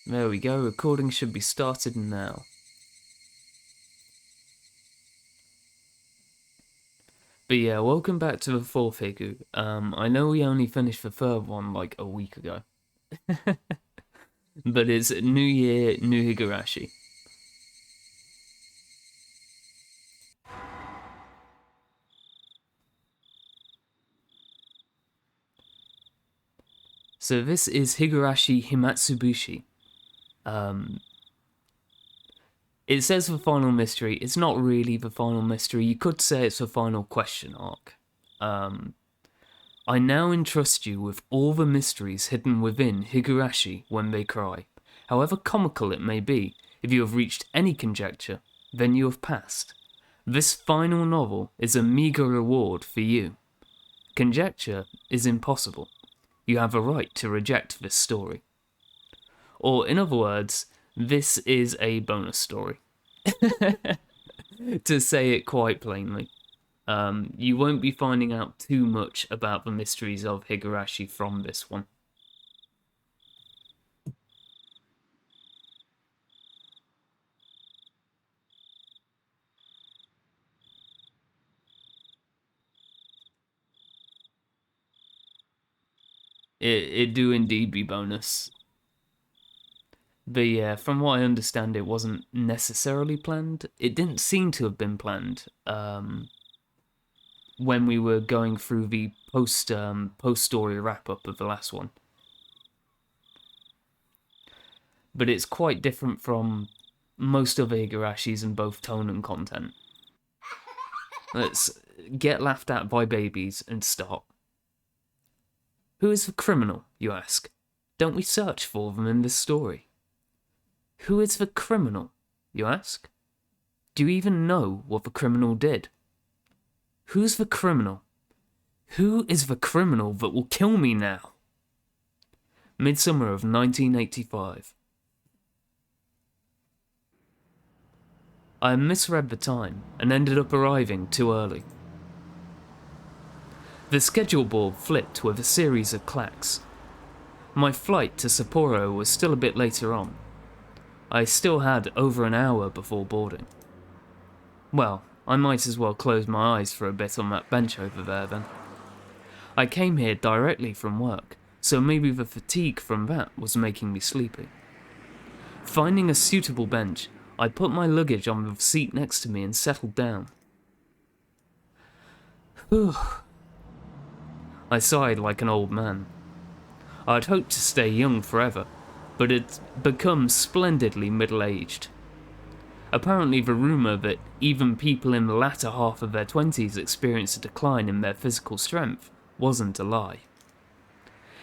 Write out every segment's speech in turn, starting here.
There we go, recording should be started now. But yeah, welcome back to the fourth Higu. I know we only finished the third one like a week ago. But it's New Year, New Higurashi. So this is Higurashi Himatsubushi. It says the final mystery. It's not really the final mystery. You could say it's the final question arc. I now entrust you with all the mysteries hidden within Higurashi when they cry. However comical it may be, if you have reached any conjecture, then you have passed. This final novel is a meagre reward for you. Conjecture is impossible. You have a right to reject this story. Or, in other words, this is a bonus story. To say it quite plainly. You won't be finding out too much about the mysteries of Higurashi from this one. It do indeed be bonus. But yeah, from what I understand, it wasn't necessarily planned. It didn't seem to have been planned. When we were going through the post-story wrap-up of the last one. But it's quite different from most other Higurashis in both tone and content. Let's get laughed at by babies and stop. Who is the criminal, you ask? Don't we search for them in this story? Who is the criminal, you ask? Do you even know what the criminal did? Who's the criminal? Who is the criminal that will kill me now? Midsummer of 1985. I misread the time and ended up arriving too early. The schedule board flipped with a series of clacks. My flight to Sapporo was still a bit later on. I still had over an hour before boarding. Well, I might as well close my eyes for a bit on that bench over there then. I came here directly from work, so maybe the fatigue from that was making me sleepy. Finding a suitable bench, I put my luggage on the seat next to me and settled down. Whew. I sighed like an old man. I'd hoped to stay young forever, but had become splendidly middle-aged. Apparently the rumour that even people in the latter half of their 20s experience a decline in their physical strength wasn't a lie.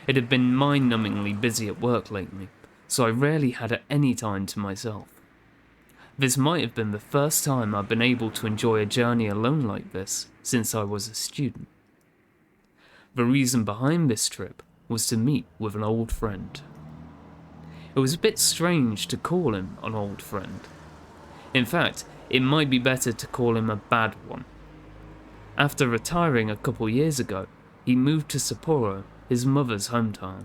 It had been mind-numbingly busy at work lately, so I rarely had any time to myself. This might have been the first time I'd been able to enjoy a journey alone like this since I was a student. The reason behind this trip was to meet with an old friend. It was a bit strange to call him an old friend. In fact, it might be better to call him a bad one. After retiring a couple years ago, he moved to Sapporo, his mother's hometown.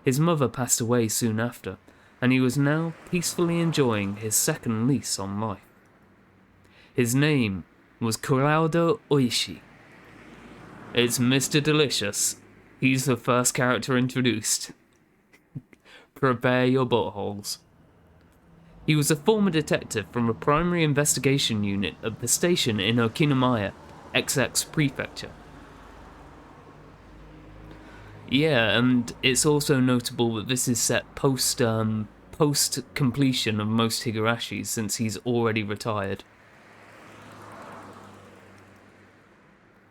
His mother passed away soon after, and he was now peacefully enjoying his second lease on life. His name was Kuraudo Oishi. It's Mr. Delicious. He's the first character introduced. Prepare your buttholes. He was a former detective from the primary investigation unit of the station in Okinamaya, XX Prefecture. Yeah, and it's also notable that this is set post completion of most Higurashis since he's already retired.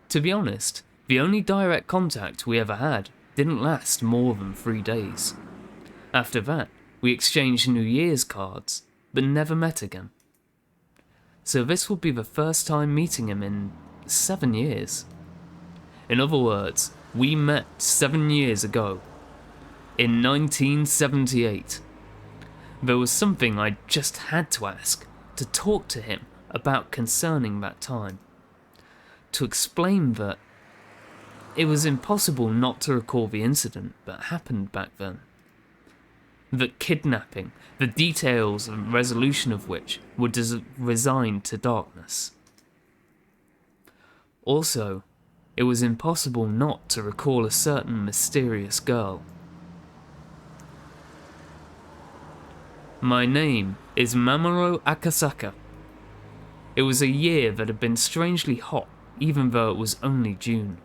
To be honest, the only direct contact we ever had didn't last more than 3 days. After that, we exchanged New Year's cards, but never met again. So this will be the first time meeting him in 7 years. In other words, we met 7 years ago, in 1978. There was something I just had to ask, to talk to him about concerning that time. To explain that it was impossible not to recall the incident that happened back then. that kidnapping, the details and resolution of which were resigned to darkness. Also, it was impossible not to recall a certain mysterious girl. My name is Mamoru Akasaka. It was a year that had been strangely hot, even though it was only June.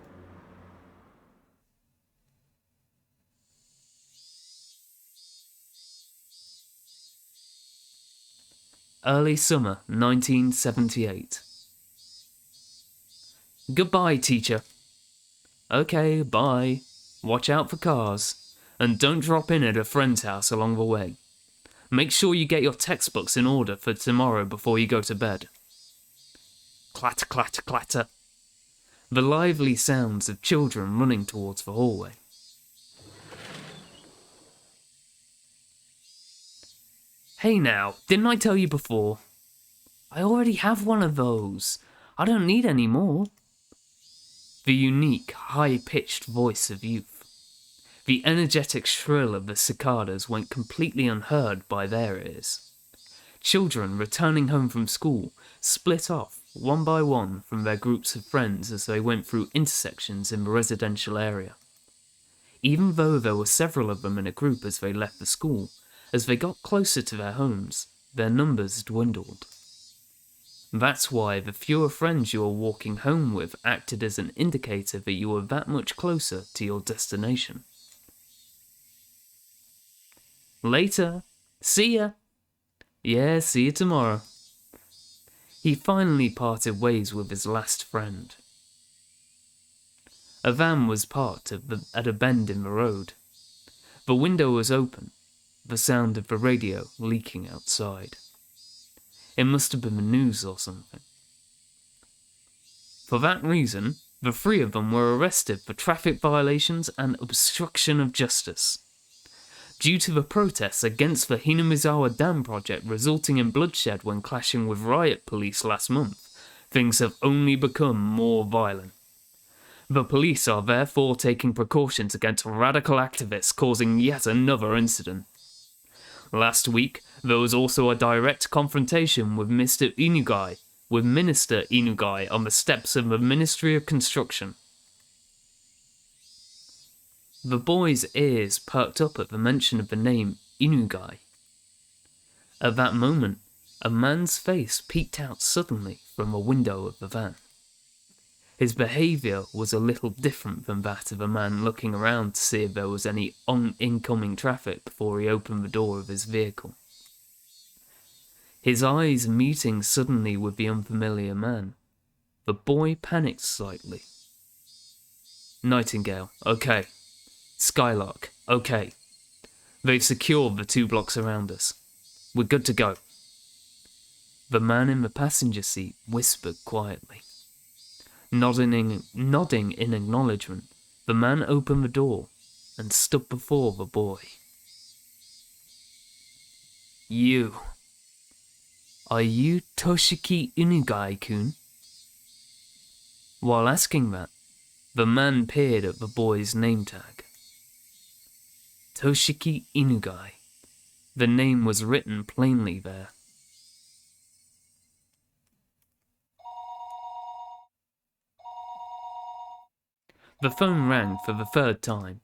Early summer 1978. Goodbye, teacher. Okay, bye. Watch out for cars. And don't drop in at a friend's house along the way. Make sure you get your textbooks in order for tomorrow before you go to bed. Clatter, clatter, clatter. The lively sounds of children running towards the hallway. Hey now, didn't I tell you before? I already have one of those. I don't need any more. The unique, high-pitched voice of youth. The energetic shrill of the cicadas went completely unheard by their ears. Children returning home from school split off, one by one, from their groups of friends as they went through intersections in the residential area. Even though there were several of them in a group as they left the school, as they got closer to their homes, their numbers dwindled. That's why the fewer friends you were walking home with acted as an indicator that you were that much closer to your destination. Later. See ya. Yeah, see you tomorrow. He finally parted ways with his last friend. A van was parked at a bend in the road. The window was open, the sound of the radio leaking outside. It must have been the news or something. For that reason, the three of them were arrested for traffic violations and obstruction of justice. Due to the protests against the Hinamizawa Dam project resulting in bloodshed when clashing with riot police last month, things have only become more violent. The police are therefore taking precautions against radical activists causing yet another incident. Last week, there was also a direct confrontation with Minister Inugai on the steps of the Ministry of Construction. The boy's ears perked up at the mention of the name Inugai. At that moment, a man's face peeked out suddenly from a window of the van. His behaviour was a little different than that of a man looking around to see if there was any incoming traffic before he opened the door of his vehicle. His eyes meeting suddenly with the unfamiliar man, the boy panicked slightly. Nightingale, okay. Skylark, okay. They've secured the 2 blocks around us. We're good to go. The man in the passenger seat whispered quietly. Nodding in acknowledgement, the man opened the door and stood before the boy. You. Are you Toshiki Inugai-kun? While asking that, the man peered at the boy's name tag. Toshiki Inugai. The name was written plainly there. The phone rang for the 3rd time.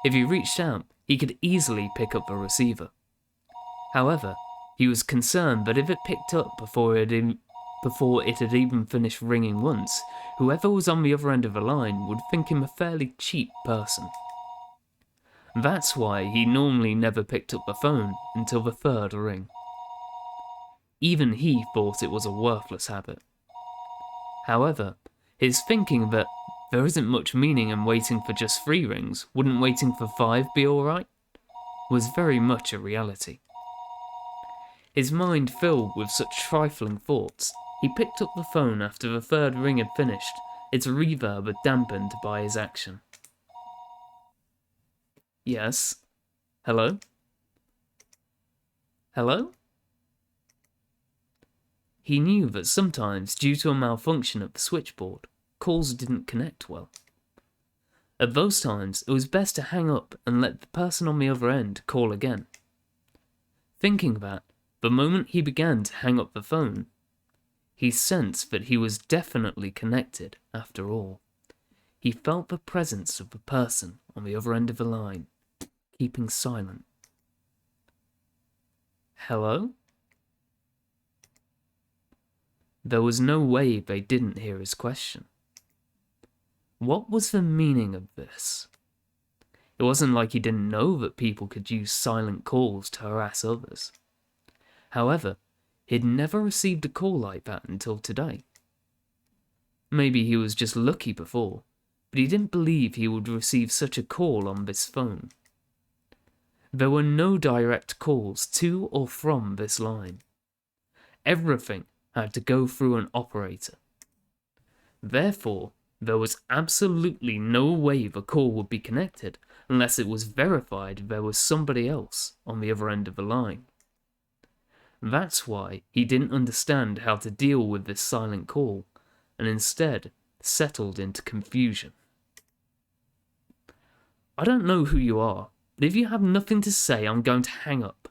If he reached out, he could easily pick up the receiver. However, he was concerned that if it picked up before it had even finished ringing once, whoever was on the other end of the line would think him a fairly cheap person. That's why he normally never picked up the phone until the 3rd ring. Even he thought it was a worthless habit. However, his thinking that there isn't much meaning in waiting for just 3 rings, wouldn't waiting for 5 be alright? Was very much a reality. His mind filled with such trifling thoughts, he picked up the phone after the 3rd ring had finished, its reverb dampened by his action. Yes? Hello? Hello? He knew that sometimes, due to a malfunction at the switchboard, calls didn't connect well. At those times, it was best to hang up and let the person on the other end call again, Thinking that, the moment he began to hang up the phone, he sensed that he was definitely connected after all. He felt the presence of the person on the other end of the line, keeping silent. Hello? There was no way they didn't hear his question. What was the meaning of this? It wasn't like he didn't know that people could use silent calls to harass others. However, he'd never received a call like that until today. Maybe he was just lucky before, but he didn't believe he would receive such a call on this phone. There were no direct calls to or from this line. Everything had to go through an operator. Therefore, there was absolutely no way the call would be connected unless it was verified there was somebody else on the other end of the line. That's why he didn't understand how to deal with this silent call, and instead settled into confusion. I don't know who you are, but if you have nothing to say, I'm going to hang up.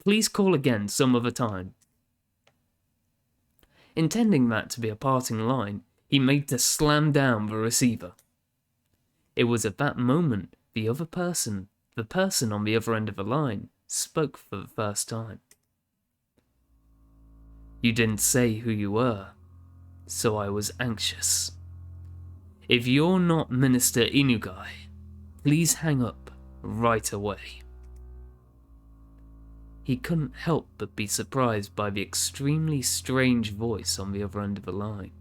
Please call again some other time. Intending that to be a parting line, he made to slam down the receiver. It was at that moment the person on the other end of the line, spoke for the first time. You didn't say who you were, so I was anxious. If you're not Minister Inugai, please hang up right away. He couldn't help but be surprised by the extremely strange voice on the other end of the line.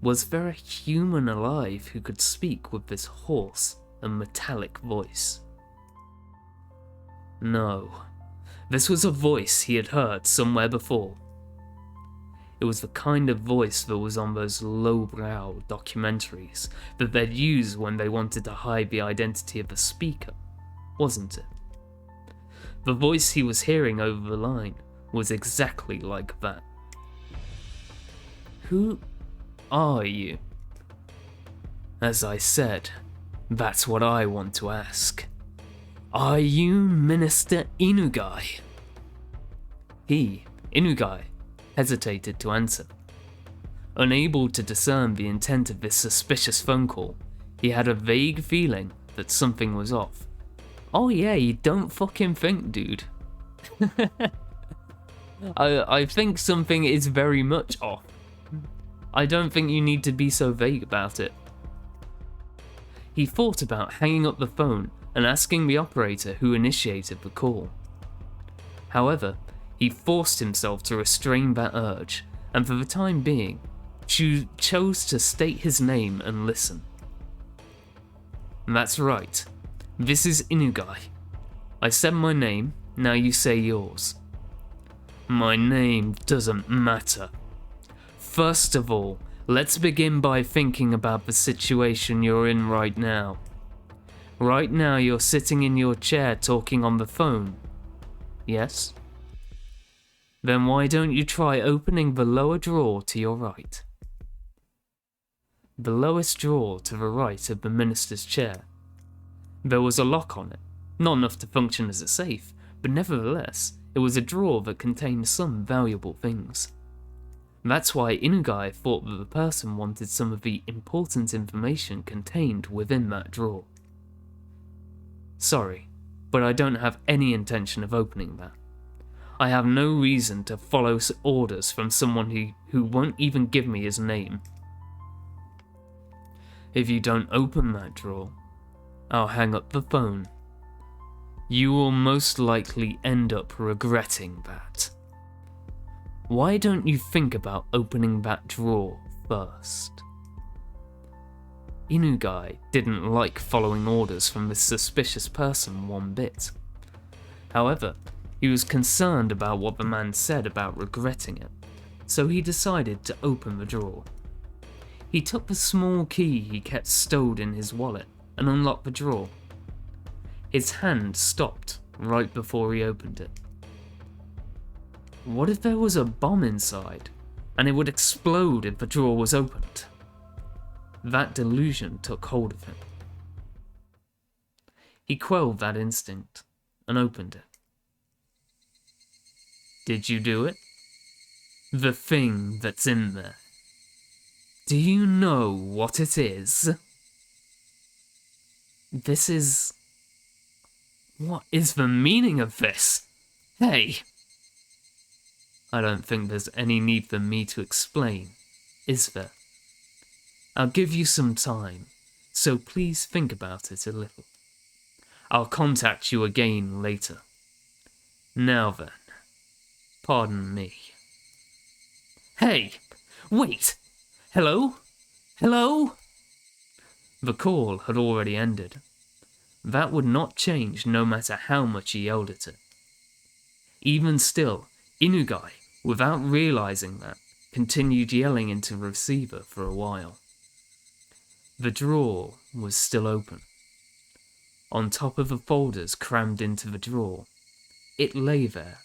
Was there a human alive who could speak with this hoarse and metallic voice? No, this was a voice he had heard somewhere before. It was the kind of voice that was on those lowbrow documentaries that they'd use when they wanted to hide the identity of the speaker, wasn't it? The voice he was hearing over the line was exactly like that. Who are you? As I said, that's what I want to ask. Are you Minister Inugai? He, Inugai, hesitated to answer. Unable to discern the intent of this suspicious phone call, he had a vague feeling that something was off. Oh yeah, you don't fucking think, dude. I think something is very much off. I don't think you need to be so vague about it. He thought about hanging up the phone and asking the operator who initiated the call. However, he forced himself to restrain that urge, and for the time being, chose to state his name and listen. That's right. This is Inugai. I said my name, now you say yours. My name doesn't matter. First of all, let's begin by thinking about the situation you're in right now. Right now you're sitting in your chair talking on the phone. Yes? Then why don't you try opening the lower drawer to your right? The lowest drawer to the right of the minister's chair. There was a lock on it, not enough to function as a safe, but nevertheless, it was a drawer that contained some valuable things. That's why Inugai thought that the person wanted some of the important information contained within that drawer. Sorry, but I don't have any intention of opening that. I have no reason to follow orders from someone who won't even give me his name. If you don't open that drawer, I'll hang up the phone. You will most likely end up regretting that. Why don't you think about opening that drawer first? Inugai didn't like following orders from this suspicious person one bit. However, he was concerned about what the man said about regretting it, so he decided to open the drawer. He took the small key he kept stowed in his wallet and unlocked the drawer. His hand stopped right before he opened it. What if there was a bomb inside, and it would explode if the drawer was opened? That delusion took hold of him. He quelled that instinct and opened it. Did you do it? The thing that's in there. Do you know what it is? This is... What is the meaning of this? Hey! I don't think there's any need for me to explain, is there? I'll give you some time, so please think about it a little. I'll contact you again later. Now then, pardon me. Hey! Wait! Hello? Hello? The call had already ended. That would not change no matter how much he yelled at it. Even still, Inugai, without realizing that, continued yelling into the receiver for a while. The drawer was still open. On top of the folders crammed into the drawer, it lay there.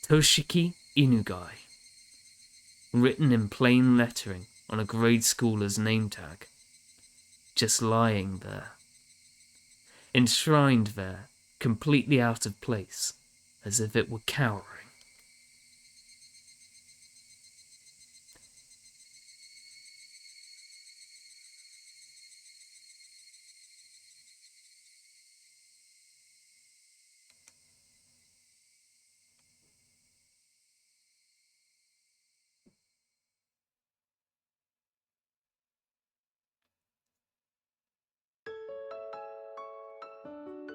Toshiki Inugai, written in plain lettering on a grade schooler's name tag, just lying there. Enshrined there, completely out of place, as if it were cowering.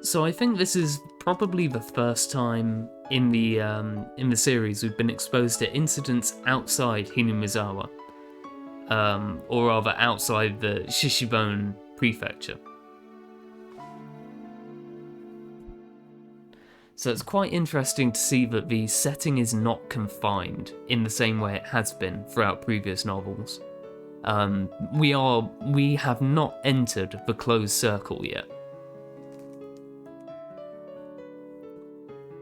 So I think this is probably the first time in the series we've been exposed to incidents outside Hinamizawa, or rather outside the Shishibone prefecture. So it's quite interesting to see that the setting is not confined in the same way it has been throughout previous novels. We have not entered the closed circle yet.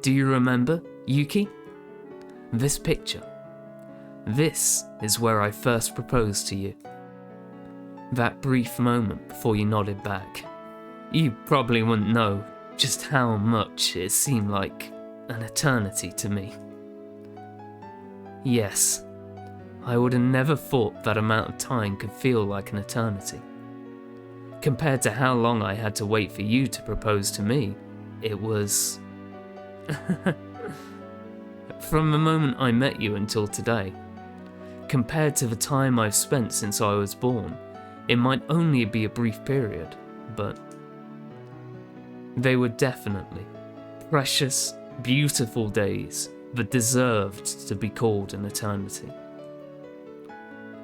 Do you remember, Yuki? This picture. This is where I first proposed to you. That brief moment before you nodded back. You probably wouldn't know just how much it seemed like an eternity to me. Yes, I would have never thought that amount of time could feel like an eternity. Compared to how long I had to wait for you to propose to me, it was... From the moment I met you until today, compared to the time I've spent since I was born, it might only be a brief period, but they were definitely precious, beautiful days that deserved to be called an eternity.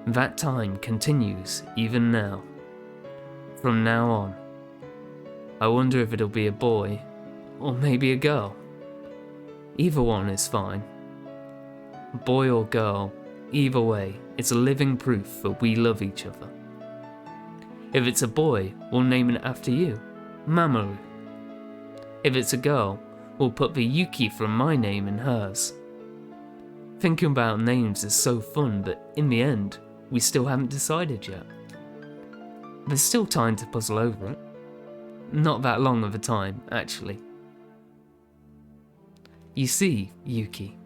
That time continues even now. From now on, I wonder if it'll be a boy, or maybe a girl. Either one is fine. Boy or girl, either way, it's a living proof that we love each other. If it's a boy, we'll name it after you, Mamoru. If it's a girl, we'll put the Yuki from my name in hers. Thinking about names is so fun, but in the end, we still haven't decided yet. There's still time to puzzle over it. Not that long of a time, actually. You see, Yuki,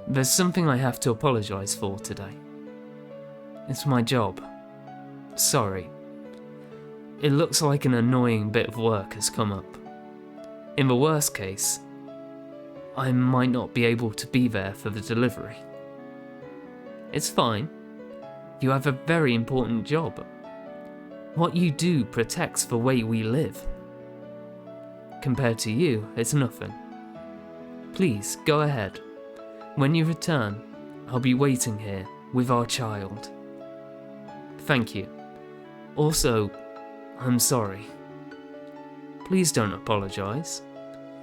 there's something I have to apologise for today. It's my job. Sorry. It looks like an annoying bit of work has come up. In the worst case, I might not be able to be there for the delivery. It's fine. You have a very important job. What you do protects the way we live. Compared to you, it's nothing. Please, go ahead. When you return, I'll be waiting here with our child. Thank you. Also, I'm sorry. Please don't apologise.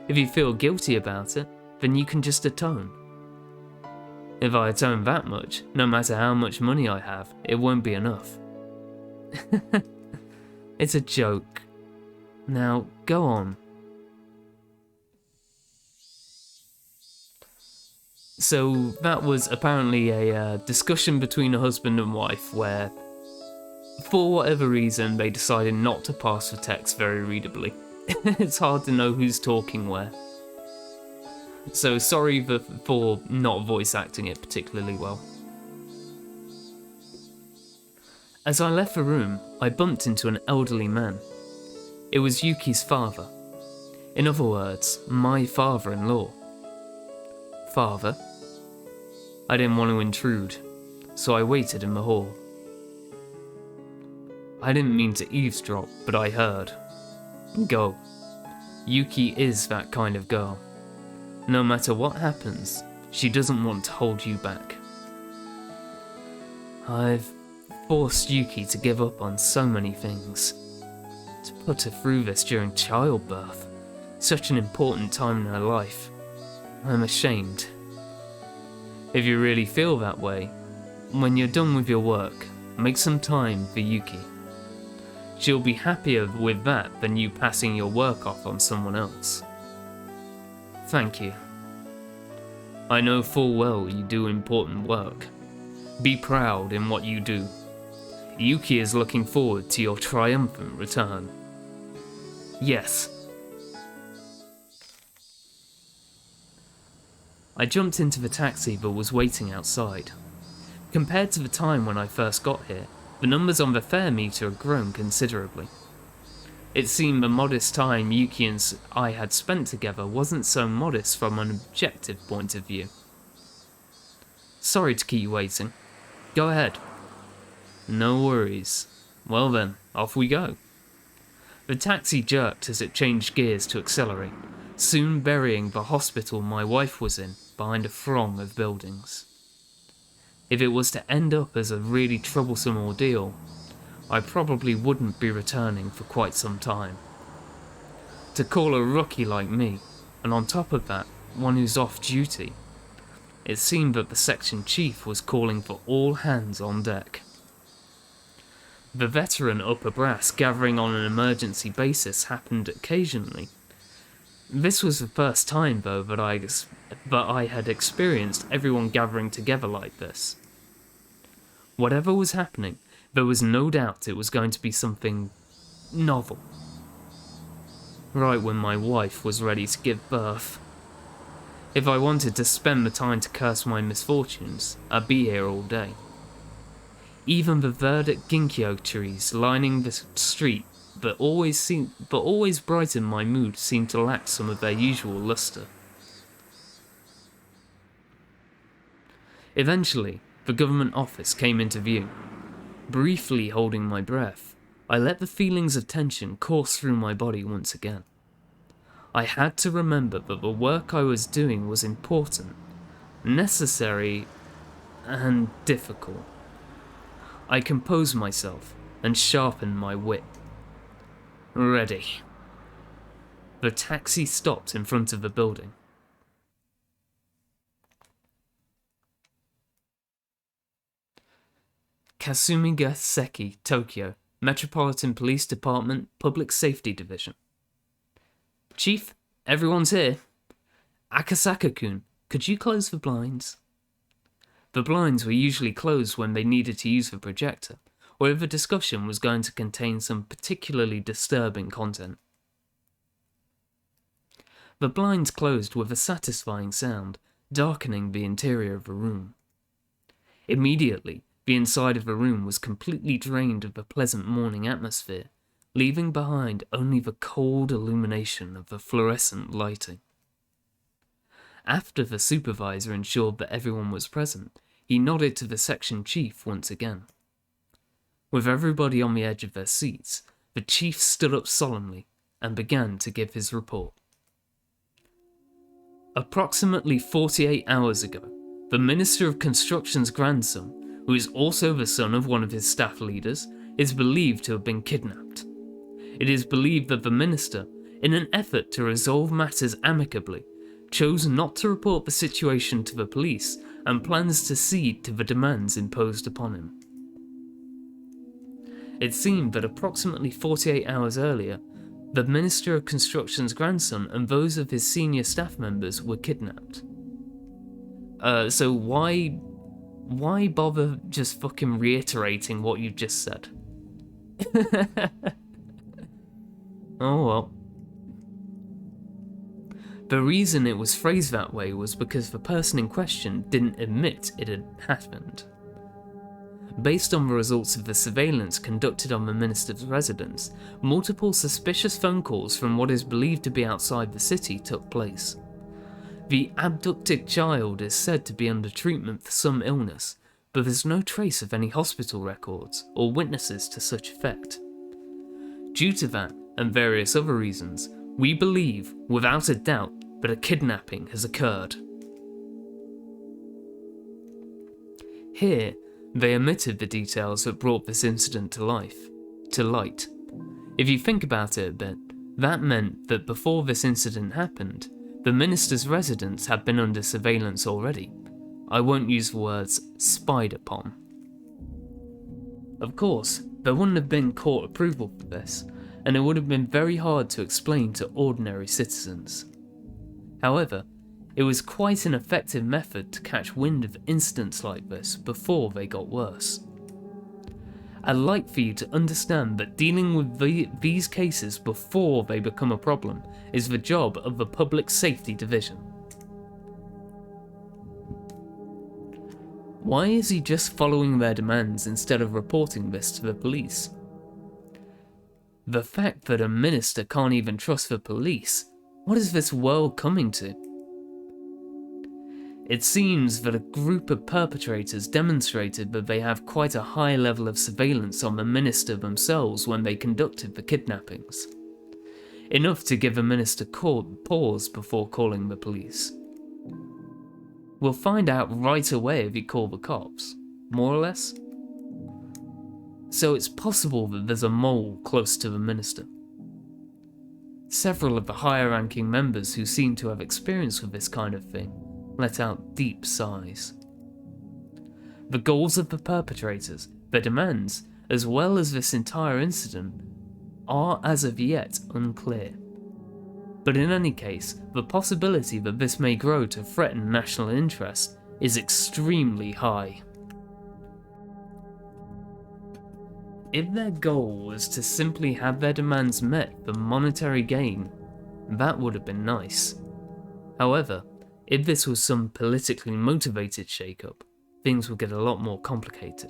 If you feel guilty about it, then you can just atone. If I atone that much, no matter how much money I have, it won't be enough. It's a joke. Now, go on. So that was apparently a discussion between a husband and wife where, for whatever reason, they decided not to pass the text very readably. It's hard to know who's talking where. So sorry for not voice acting it particularly well. As I left the room, I bumped into an elderly man. It was Yuki's father. In other words, my father-in-law. Father? I didn't want to intrude, so I waited in the hall. I didn't mean to eavesdrop, but I heard. Go. Yuki is that kind of girl. No matter what happens, she doesn't want to hold you back. I've forced Yuki to give up on so many things. To put her through this during childbirth, such an important time in her life. I'm ashamed. If you really feel that way, when you're done with your work, make some time for Yuki. She'll be happier with that than you passing your work off on someone else. Thank you. I know full well you do important work. Be proud in what you do. Yuki is looking forward to your triumphant return. Yes. I jumped into the taxi that was waiting outside. Compared to the time when I first got here, the numbers on the fare meter had grown considerably. It seemed the modest time Yuki and I had spent together wasn't so modest from an objective point of view. Sorry to keep you waiting. Go ahead. No worries. Well then, off we go. The taxi jerked as it changed gears to accelerate, soon burying the hospital my wife was in behind a throng of buildings. If it was to end up as a really troublesome ordeal, I probably wouldn't be returning for quite some time. To call a rookie like me, and on top of that, one who's off duty, it seemed that the section chief was calling for all hands on deck. The veteran upper brass gathering on an emergency basis happened occasionally. This was the first time, though, that I had experienced everyone gathering together like this. Whatever was happening, there was no doubt it was going to be something novel. Right when my wife was ready to give birth. If I wanted to spend the time to curse my misfortunes, I'd be here all day. Even the verdant ginkgo trees lining the street but always brightened my mood seemed to lack some of their usual luster. Eventually, the government office came into view. Briefly holding my breath, I let the feelings of tension course through my body once again. I had to remember that the work I was doing was important, necessary, and difficult. I composed myself and sharpened my wit. Ready. The taxi stopped in front of the building. Kasumiga Seki, Tokyo, Metropolitan Police Department, Public Safety Division. Chief, everyone's here. Akasaka-kun, could you close the blinds? The blinds were usually closed when they needed to use the projector, or if a discussion was going to contain some particularly disturbing content. The blinds closed with a satisfying sound, darkening the interior of the room. Immediately, the inside of the room was completely drained of the pleasant morning atmosphere, leaving behind only the cold illumination of the fluorescent lighting. After the supervisor ensured that everyone was present, he nodded to the section chief once again. With everybody on the edge of their seats, the chief stood up solemnly and began to give his report. Approximately 48 hours ago, the Minister of Construction's grandson, who is also the son of one of his staff leaders, is believed to have been kidnapped. It is believed that the minister, in an effort to resolve matters amicably, chose not to report the situation to the police and plans to cede to the demands imposed upon him. It seemed that approximately 48 hours earlier, the Minister of Construction's grandson and those of his senior staff members were kidnapped. So why bother just fucking reiterating what you just said? Oh well. The reason it was phrased that way was because the person in question didn't admit it had happened. Based on the results of the surveillance conducted on the minister's residence, multiple suspicious phone calls from what is believed to be outside the city took place. The abducted child is said to be under treatment for some illness, but there's no trace of any hospital records or witnesses to such effect. Due to that, and various other reasons, we believe, without a doubt, that a kidnapping has occurred. Here, they omitted the details that brought this incident to light. If you think about it a bit, that meant that before this incident happened, the minister's residence had been under surveillance already. I won't use the words spied upon. Of course, there wouldn't have been court approval for this, and it would have been very hard to explain to ordinary citizens. However, it was quite an effective method to catch wind of incidents like this before they got worse. I'd like for you to understand that dealing with these cases before they become a problem is the job of the Public Safety Division. Why is he just following their demands instead of reporting this to the police? The fact that a minister can't even trust the police, what is this world coming to? It seems that a group of perpetrators demonstrated that they have quite a high level of surveillance on the minister themselves when they conducted the kidnappings. Enough to give the minister pause before calling the police. We'll find out right away if he called the cops, more or less. So it's possible that there's a mole close to the minister. Several of the higher ranking members who seem to have experience with this kind of thing let out deep sighs. The goals of the perpetrators, their demands, as well as this entire incident, are as of yet unclear. But in any case, the possibility that this may grow to threaten national interest is extremely high. If their goal was to simply have their demands met for monetary gain, that would have been nice. However, if this was some politically motivated shake-up, things would get a lot more complicated.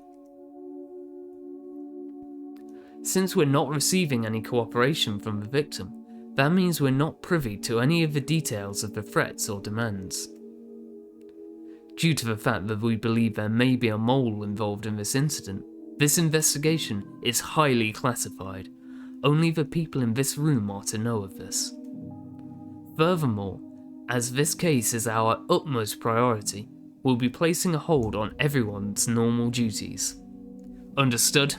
Since we're not receiving any cooperation from the victim, that means we're not privy to any of the details of the threats or demands. Due to the fact that we believe there may be a mole involved in this incident, this investigation is highly classified. Only the people in this room are to know of this. Furthermore, as this case is our utmost priority, we'll be placing a hold on everyone's normal duties. Understood?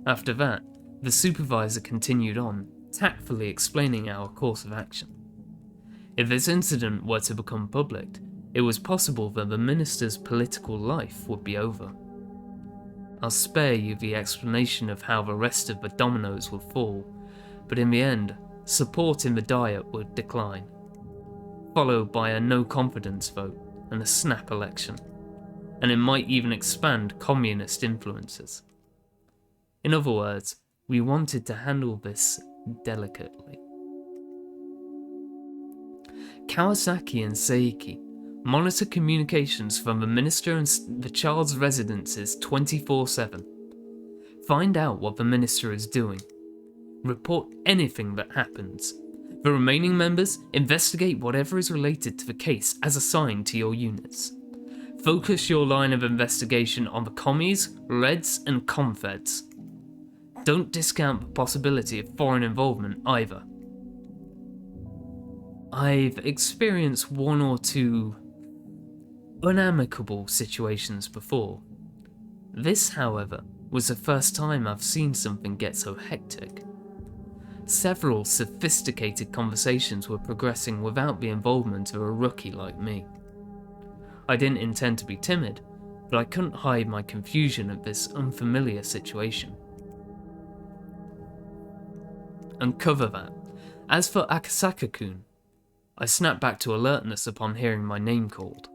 After that, the supervisor continued on, tactfully explaining our course of action. If this incident were to become public, it was possible that the minister's political life would be over. I'll spare you the explanation of how the rest of the dominoes would fall, but in the end, support in the Diet would decline, followed by a no-confidence vote and a snap election, and it might even expand communist influences. In other words, we wanted to handle this delicately. Kawasaki and Seiki monitor communications from the minister and the child's residences 24/7. Find out what the minister is doing. Report anything that happens. The remaining members investigate whatever is related to the case as assigned to your units. Focus your line of investigation on the commies, Reds and Confeds. Don't discount the possibility of foreign involvement either. I've experienced one or two unamicable situations before. This, however, was the first time I've seen something get so hectic. Several sophisticated conversations were progressing without the involvement of a rookie like me. I didn't intend to be timid, but I couldn't hide my confusion at this unfamiliar situation. Uncover that. As for Akasaka-kun, I snapped back to alertness upon hearing my name called.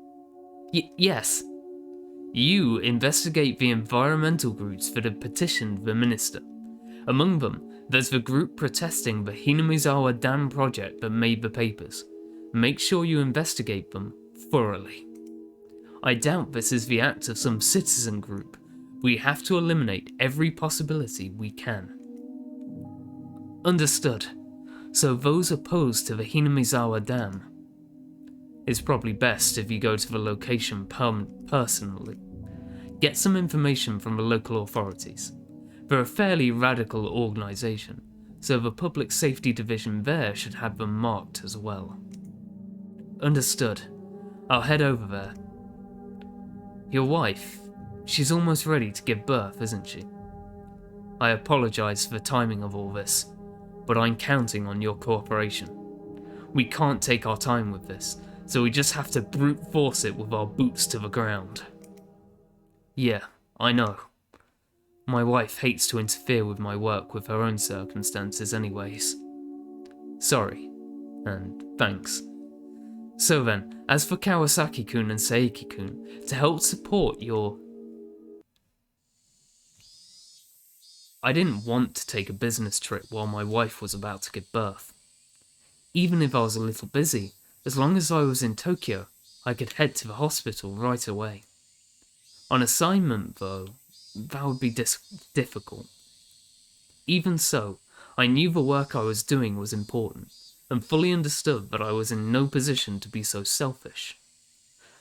Yes. You investigate the environmental groups that had petitioned the minister. Among them, There's the group protesting the Hinamizawa Dam project that made the papers. Make sure you investigate them thoroughly. I doubt this is the act of some citizen group. We have to eliminate every possibility we can. Understood. So those opposed to the Hinamizawa Dam. It's probably best if you go to the location personally. Get some information from the local authorities. They're a fairly radical organisation, so the Public Safety Division there should have them marked as well. Understood. I'll head over there. Your wife, she's almost ready to give birth, isn't she? I apologise for the timing of all this, but I'm counting on your cooperation. We can't take our time with this, so we just have to brute force it with our boots to the ground. Yeah, I know. My wife hates to interfere with my work with her own circumstances anyways. Sorry, and thanks. So then, as for Kawasaki-kun and Seiki-kun, to help support your... I didn't want to take a business trip while my wife was about to give birth. Even if I was a little busy, as long as I was in Tokyo, I could head to the hospital right away. On assignment, though, that would be difficult. Even so, I knew the work I was doing was important, and fully understood that I was in no position to be so selfish.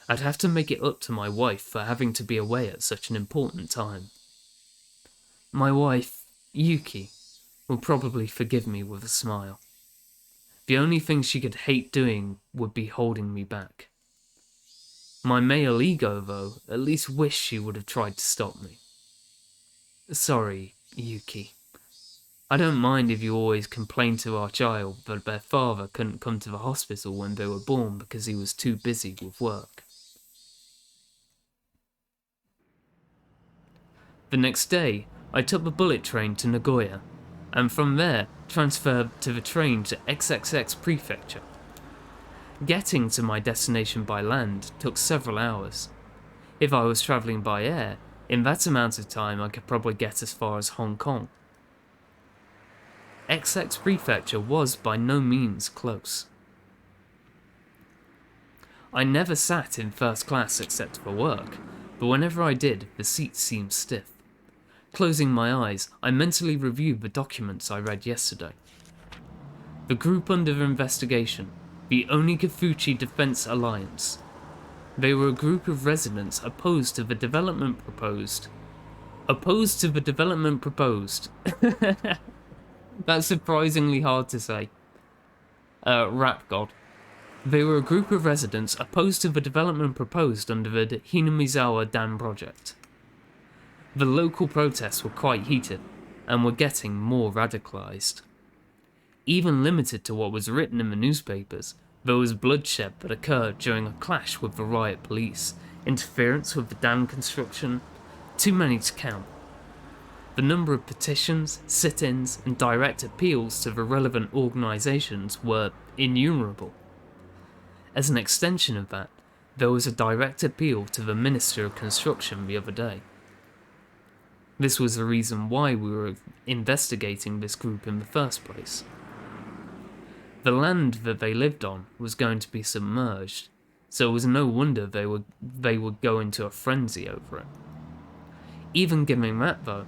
I'd have to make it up to my wife for having to be away at such an important time. My wife, Yuki, will probably forgive me with a smile. The only thing she could hate doing would be holding me back. My male ego, though, at least wished she would have tried to stop me. Sorry, Yuki. I don't mind if you always complain to our child that their father couldn't come to the hospital when they were born because he was too busy with work. The next day, I took the bullet train to Nagoya, and from there transferred to the train to XXX Prefecture. Getting to my destination by land took several hours. If I was travelling by air, in that amount of time I could probably get as far as Hong Kong. XX Prefecture was by no means close. I never sat in first class except for work, but whenever I did, the seat seemed stiff. Closing my eyes, I mentally reviewed the documents I read yesterday. The group under investigation, the Onikafuchi Defense Alliance. They were a group of residents opposed to the development proposed. Opposed to the development proposed. That's surprisingly hard to say. Rap god. They were a group of residents opposed to the development proposed under the Hinamizawa Dam project. The local protests were quite heated, and were getting more radicalised. Even limited to what was written in the newspapers, there was bloodshed that occurred during a clash with the riot police, interference with the dam construction, too many to count. The number of petitions, sit-ins, and direct appeals to the relevant organisations were innumerable. As an extension of that, there was a direct appeal to the Minister of Construction the other day. This was the reason why we were investigating this group in the first place. The land that they lived on was going to be submerged, so it was no wonder they would go into a frenzy over it. Even given that though,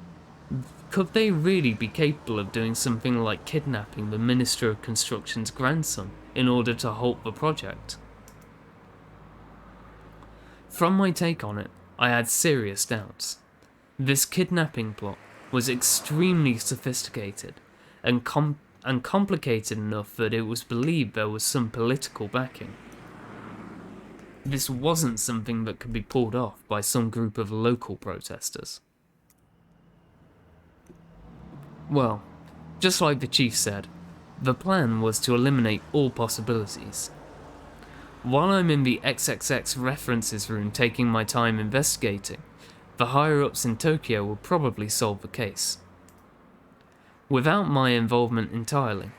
could they really be capable of doing something like kidnapping the Minister of Construction's grandson in order to halt the project? From my take on it, I had serious doubts. This kidnapping plot was extremely sophisticated and complicated enough that it was believed there was some political backing. This wasn't something that could be pulled off by some group of local protesters. Well, just like the chief said, the plan was to eliminate all possibilities. While I'm in the XXX references room taking my time investigating, the higher-ups in Tokyo will probably solve the case. Without my involvement entirely.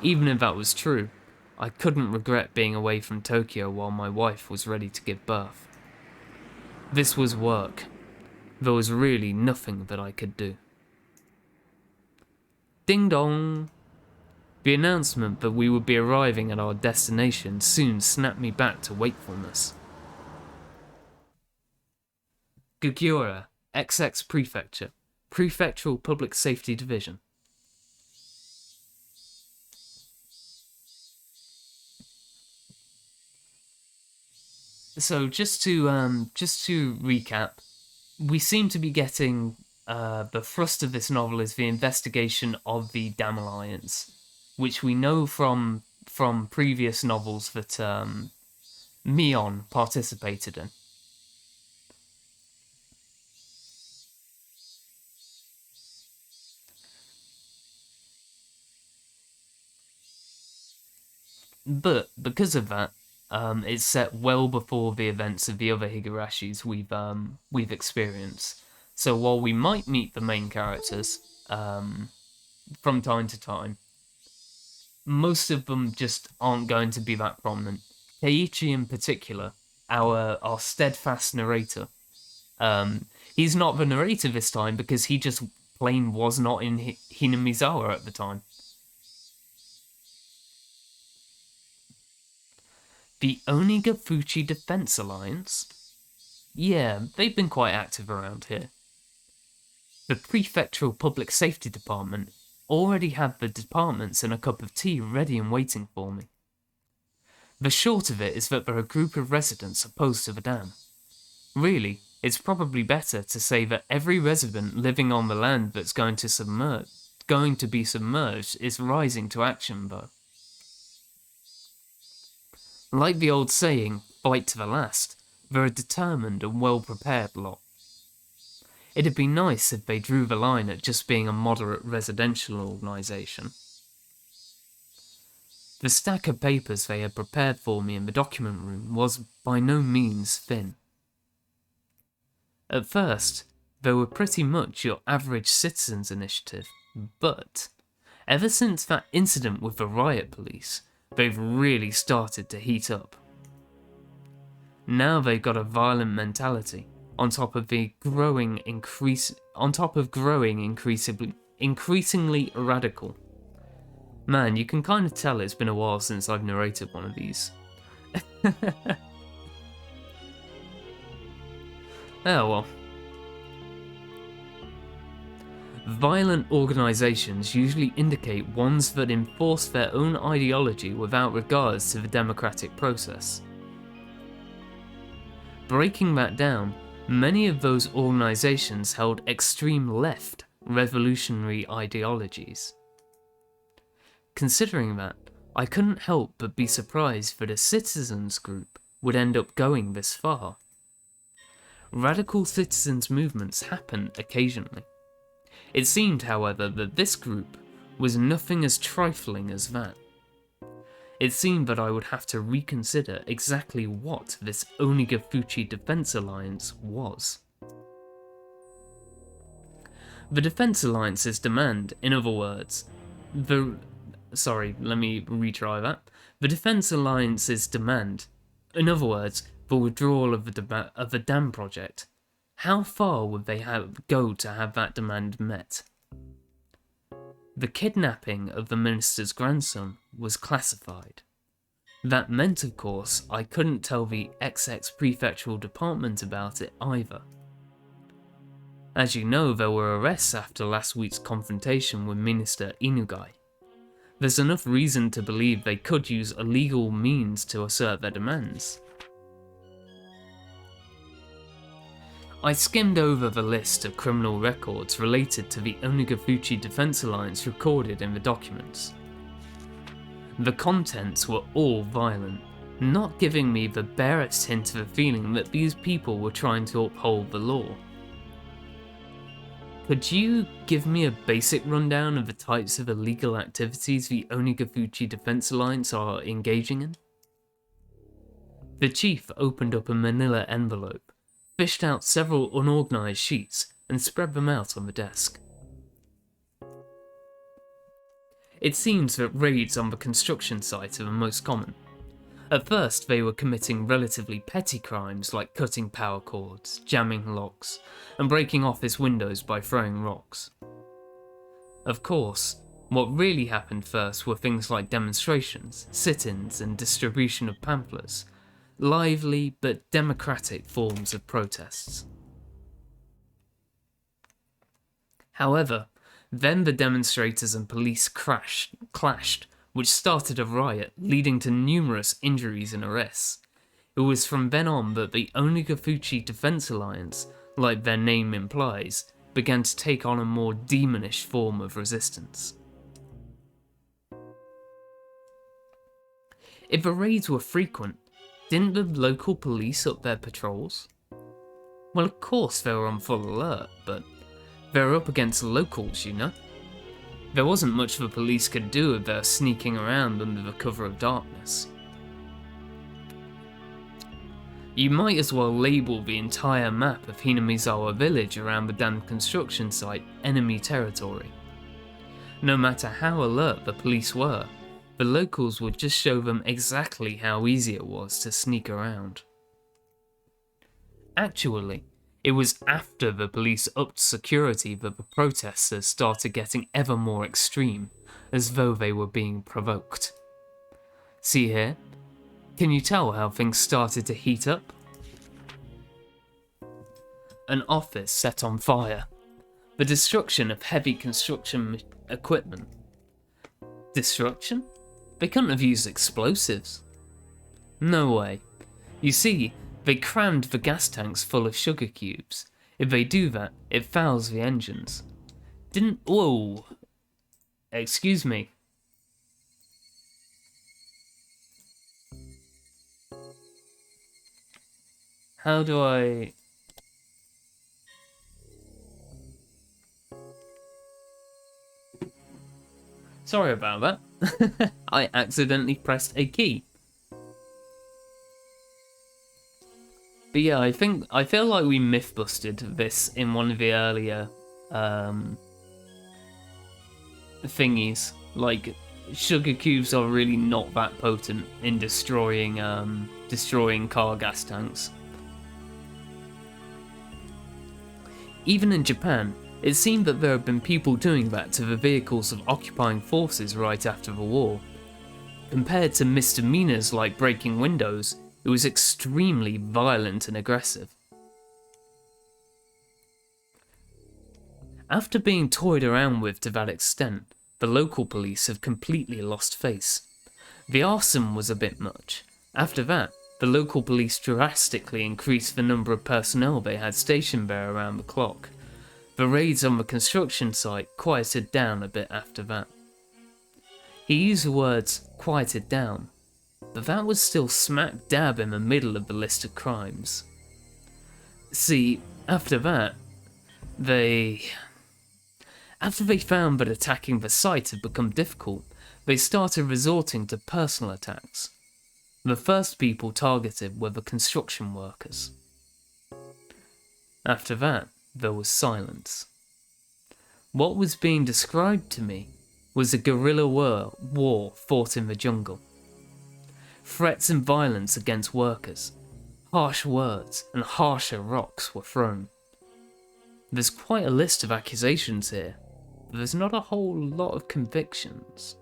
Even if that was true, I couldn't regret being away from Tokyo while my wife was ready to give birth. This was work. There was really nothing that I could do. Ding dong! The announcement that we would be arriving at our destination soon snapped me back to wakefulness. Gugura, XX Prefecture, Prefectural Public Safety Division. So just to recap, we seem to be getting the thrust of this novel is the investigation of the Dam Alliance, which we know from previous novels that Mion participated in. But because of that, it's set well before the events of the other Higurashis we've experienced. So while we might meet the main characters from time to time, most of them just aren't going to be that prominent. Keiichi in particular, our steadfast narrator, he's not the narrator this time because he just plain was not in Hinamizawa at the time. The Onigafuchi Defense Alliance? Yeah, they've been quite active around here. The Prefectural Public Safety Department already had the departments and a cup of tea ready and waiting for me. The short of it is that they're a group of residents opposed to the dam. Really, it's probably better to say that every resident living on the land that's going to be submerged is rising to action, though. Like the old saying, fight to the last, they're a determined and well-prepared lot. It'd be nice if they drew the line at just being a moderate residential organisation. The stack of papers they had prepared for me in the document room was by no means thin. At first, they were pretty much your average citizens' initiative, but ever since that incident with the riot police, they've really started to heat up. Now they've got a violent mentality, on top of growing increasingly radical. Man, you can kind of tell it's been a while since I've narrated one of these. Oh well. Violent organisations usually indicate ones that enforce their own ideology without regards to the democratic process. Breaking that down, many of those organisations held extreme left revolutionary ideologies. Considering that, I couldn't help but be surprised that a citizens group would end up going this far. Radical citizens movements happen occasionally. It seemed, however, that this group was nothing as trifling as that. It seemed that I would have to reconsider exactly what this Onigafuchi Defense Alliance was. The Defense Alliance's demand, in other words, The Defense Alliance's demand, in other words, the withdrawal of the dam project. How far would they go to have that demand met? The kidnapping of the minister's grandson was classified. That meant, of course, I couldn't tell the XX Prefectural Department about it either. As you know, there were arrests after last week's confrontation with Minister Inugai. There's enough reason to believe they could use illegal means to assert their demands. I skimmed over the list of criminal records related to the Onigafuchi Defense Alliance recorded in the documents. The contents were all violent, not giving me the barest hint of a feeling that these people were trying to uphold the law. Could you give me a basic rundown of the types of illegal activities the Onigafuchi Defense Alliance are engaging in? The chief opened up a manila envelope, fished out several unorganised sheets, and spread them out on the desk. It seems that raids on the construction site are the most common. At first, they were committing relatively petty crimes like cutting power cords, jamming locks, and breaking office windows by throwing rocks. Of course, What really happened first were things like demonstrations, sit-ins, and distribution of pamphlets, lively but democratic forms of protests. However, then the demonstrators and police clashed, which started a riot, leading to numerous injuries and arrests. It was from then on that the Onagafuchi Defense Alliance, like their name implies, began to take on a more demonish form of resistance. If the raids were frequent, didn't the local police up their patrols? Well, of course they were on full alert, but they were up against locals, you know? There wasn't much the police could do if they were sneaking around under the cover of darkness. You might as well label the entire map of Hinamizawa village around the damned construction site enemy territory. No matter how alert the police were, the locals would just show them exactly how easy it was to sneak around. Actually, it was after the police upped security that the protesters started getting ever more extreme, as though they were being provoked. See here? Can you tell how things started to heat up? An office set on fire. The destruction of heavy construction equipment. Destruction? They couldn't have used explosives. No way. You see, they crammed the gas tanks full of sugar cubes. If they do that, it fouls the engines. Whoa. Excuse me. How do I... Sorry about that. I accidentally pressed a key. But yeah, I feel like we myth busted this in one of the earlier thingies. Like, sugar cubes are really not that potent in destroying car gas tanks. Even in Japan, it seemed that there had been people doing that to the vehicles of occupying forces right after the war. Compared to misdemeanors like breaking windows, it was extremely violent and aggressive. After being toyed around with to that extent, the local police have completely lost face. The arson was a bit much. After that, the local police drastically increased the number of personnel they had stationed there around the clock. The raids on the construction site quieted down a bit after that. He used the words quieted down, but that was still smack dab in the middle of the list of crimes. See, after that, after they found that attacking the site had become difficult, they started resorting to personal attacks. The first people targeted were the construction workers. After that, there was silence. What was being described to me was a guerrilla war fought in the jungle. Threats and violence against workers, harsh words and harsher rocks were thrown. There's quite a list of accusations here, but there's not a whole lot of convictions.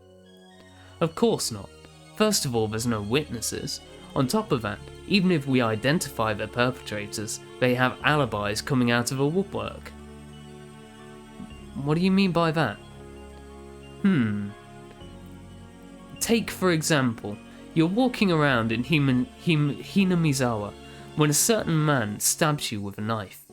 Of course not. First of all, there's no witnesses. On top of that, even if we identify the perpetrators, they have alibis coming out of a woodwork. What do you mean by that? Take, for example, you're walking around in Hinamizawa when a certain man stabs you with a knife.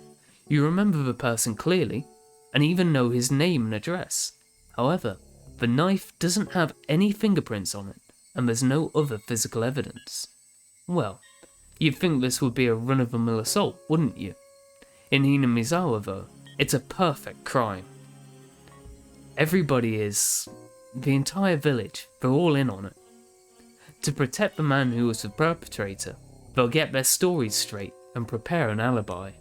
You remember the person clearly, and even know his name and address. However, the knife doesn't have any fingerprints on it, and there's no other physical evidence. Well, you'd think this would be a run-of-the-mill assault, wouldn't you? In Hinamizawa, though, it's a perfect crime. Everybody is... the entire village, they're all in on it. To protect the man who was the perpetrator, they'll get their stories straight and prepare an alibi.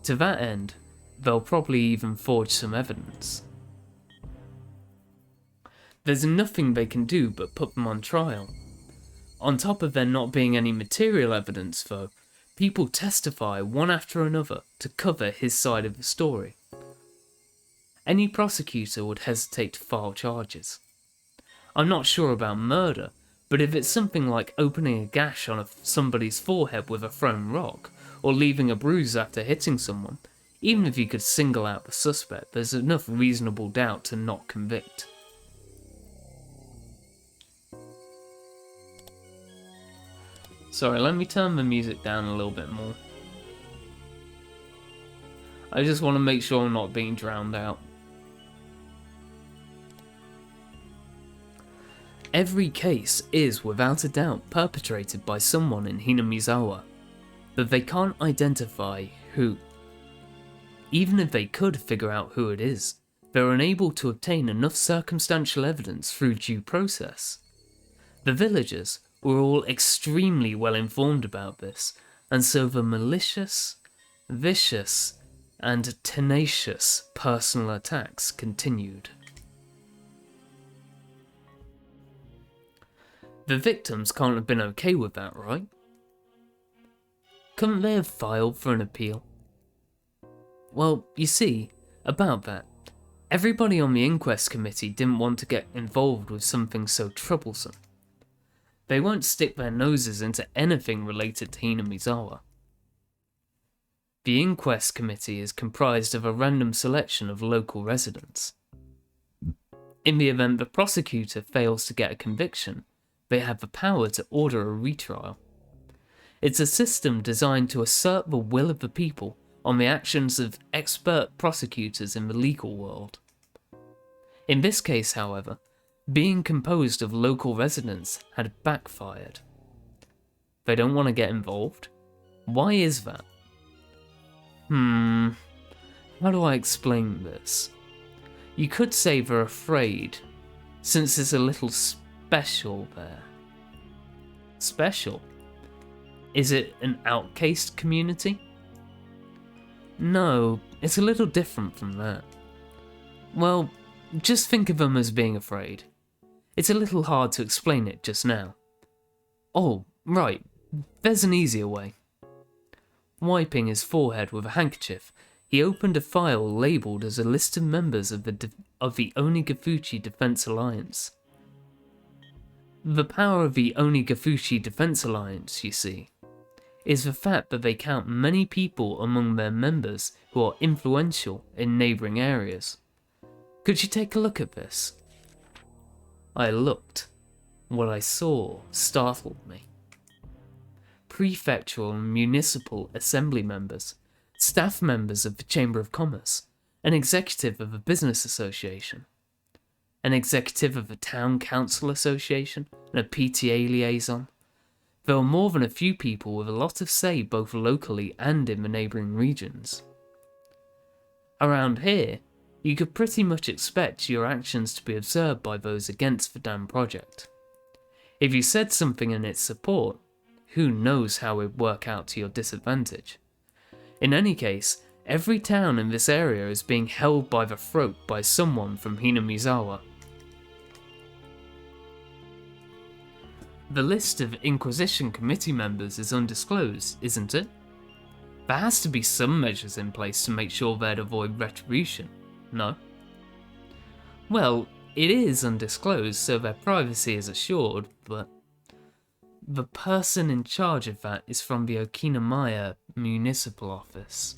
To that end, they'll probably even forge some evidence. There's nothing they can do but put them on trial. On top of there not being any material evidence though, people testify one after another to cover his side of the story. any prosecutor would hesitate to file charges. I'm not sure about murder, but if it's something like opening a gash on somebody's forehead with a thrown rock, or leaving a bruise after hitting someone, even if you could single out the suspect, there's enough reasonable doubt to not convict. Sorry, let me turn the music down a little bit more. I just want to make sure I'm not being drowned out. Every case is, without a doubt, perpetrated by someone in Hinamizawa, but they can't identify who. Even if they could figure out who it is, they're unable to obtain enough circumstantial evidence through due process. The villagers were all extremely well informed about this, and so the malicious, vicious, and tenacious personal attacks continued. The victims can't have been okay with that, right? Couldn't they have filed for an appeal? Well, you see, about that, everybody on the inquest committee didn't want to get involved with something so troublesome. They won't stick their noses into anything related to Hinamizawa. The inquest committee is comprised of a random selection of local residents. In the event the prosecutor fails to get a conviction, they have the power to order a retrial. It's a system designed to assert the will of the people on the actions of expert prosecutors in the legal world. In this case, however, being composed of local residents had backfired. They don't want to get involved? Why is that? How do I explain this? You could say they're afraid, since it's a little special there. Special? Is it an outcast community? No, it's a little different from that. Well, just think of them as being afraid. It's a little hard to explain it just now. Oh, right, there's an easier way. Wiping his forehead with a handkerchief, he opened a file labelled as a list of members of the Onigafuchi Defense Alliance. The power of the Onigafuchi Defense Alliance, you see, is the fact that they count many people among their members who are influential in neighbouring areas. Could you take a look at this? I looked. What I saw startled me. Prefectural and municipal assembly members, staff members of the Chamber of Commerce, an executive of a business association, an executive of a town council association, and a PTA liaison. There were more than a few people with a lot of say both locally and in the neighbouring regions. Around here, you could pretty much expect your actions to be observed by those against the damn project. If you said something in its support, who knows how it would work out to your disadvantage. In any case, every town in this area is being held by the throat by someone from Hinamizawa. The list of Inquisition Committee members is undisclosed, isn't it? There has to be some measures in place to make sure they'd avoid retribution, no? Well, it is undisclosed, so their privacy is assured, but the person in charge of that is from the Okinamaya Municipal Office.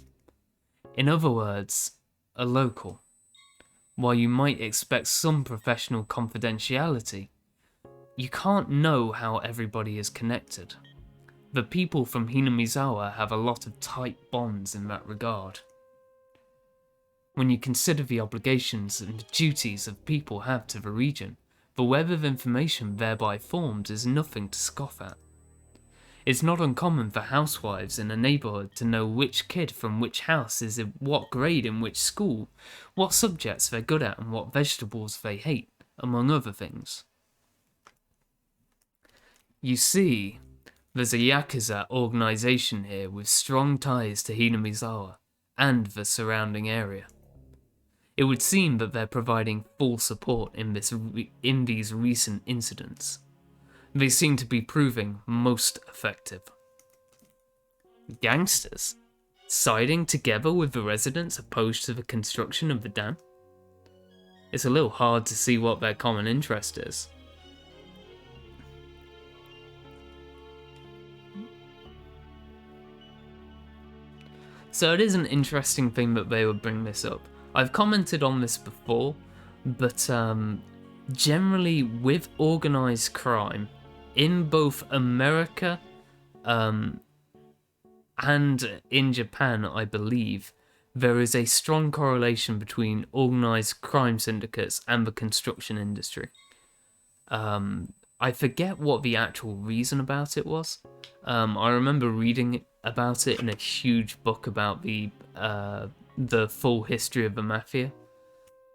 In other words, a local. While you might expect some professional confidentiality, you can't know how everybody is connected. The people from Hinamizawa have a lot of tight bonds in that regard. When you consider the obligations and duties of people have to the region, the web of information thereby formed is nothing to scoff at. It's not uncommon for housewives in a neighbourhood to know which kid from which house is in what grade in which school, what subjects they're good at and what vegetables they hate, among other things. You see, there's a Yakuza organisation here with strong ties to Hinamizawa and the surrounding area. It would seem that they're providing full support in these recent incidents. They seem to be proving most effective. Gangsters? Siding together with the residents opposed to the construction of the dam? It's a little hard to see what their common interest is. So it is an interesting thing that they would bring this up. I've commented on this before, but generally with organised crime, in both America and in Japan, I believe, there is a strong correlation between organised crime syndicates and the construction industry. I forget what the actual reason about it was. I remember reading about it in a huge book about the full history of the mafia.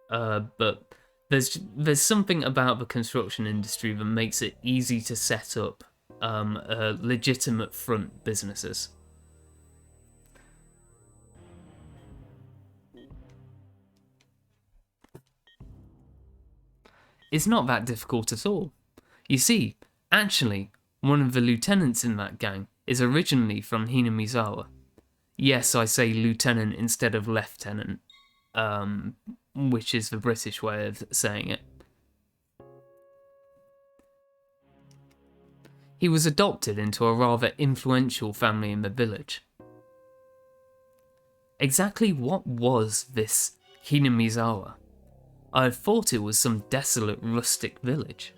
But there's something about the construction industry that makes it easy to set up legitimate front businesses. It's not that difficult at all. You see, actually, one of the lieutenants in that gang is originally from Hinamizawa. Yes, I say lieutenant instead of lieutenant, which is the British way of saying it. He was adopted into a rather influential family in the village. Exactly what was this Hinamizawa? I had thought it was some desolate rustic village.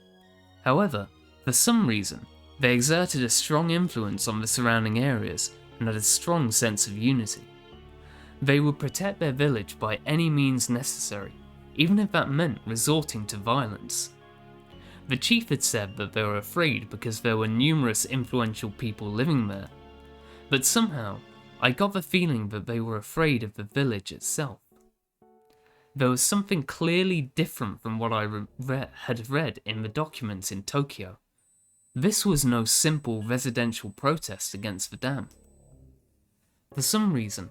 However, for some reason, they exerted a strong influence on the surrounding areas and had a strong sense of unity. They would protect their village by any means necessary, even if that meant resorting to violence. The chief had said that they were afraid because there were numerous influential people living there, but somehow I got the feeling that they were afraid of the village itself. There was something clearly different from what I had read in the documents in Tokyo. This was no simple residential protest against the dam. For some reason,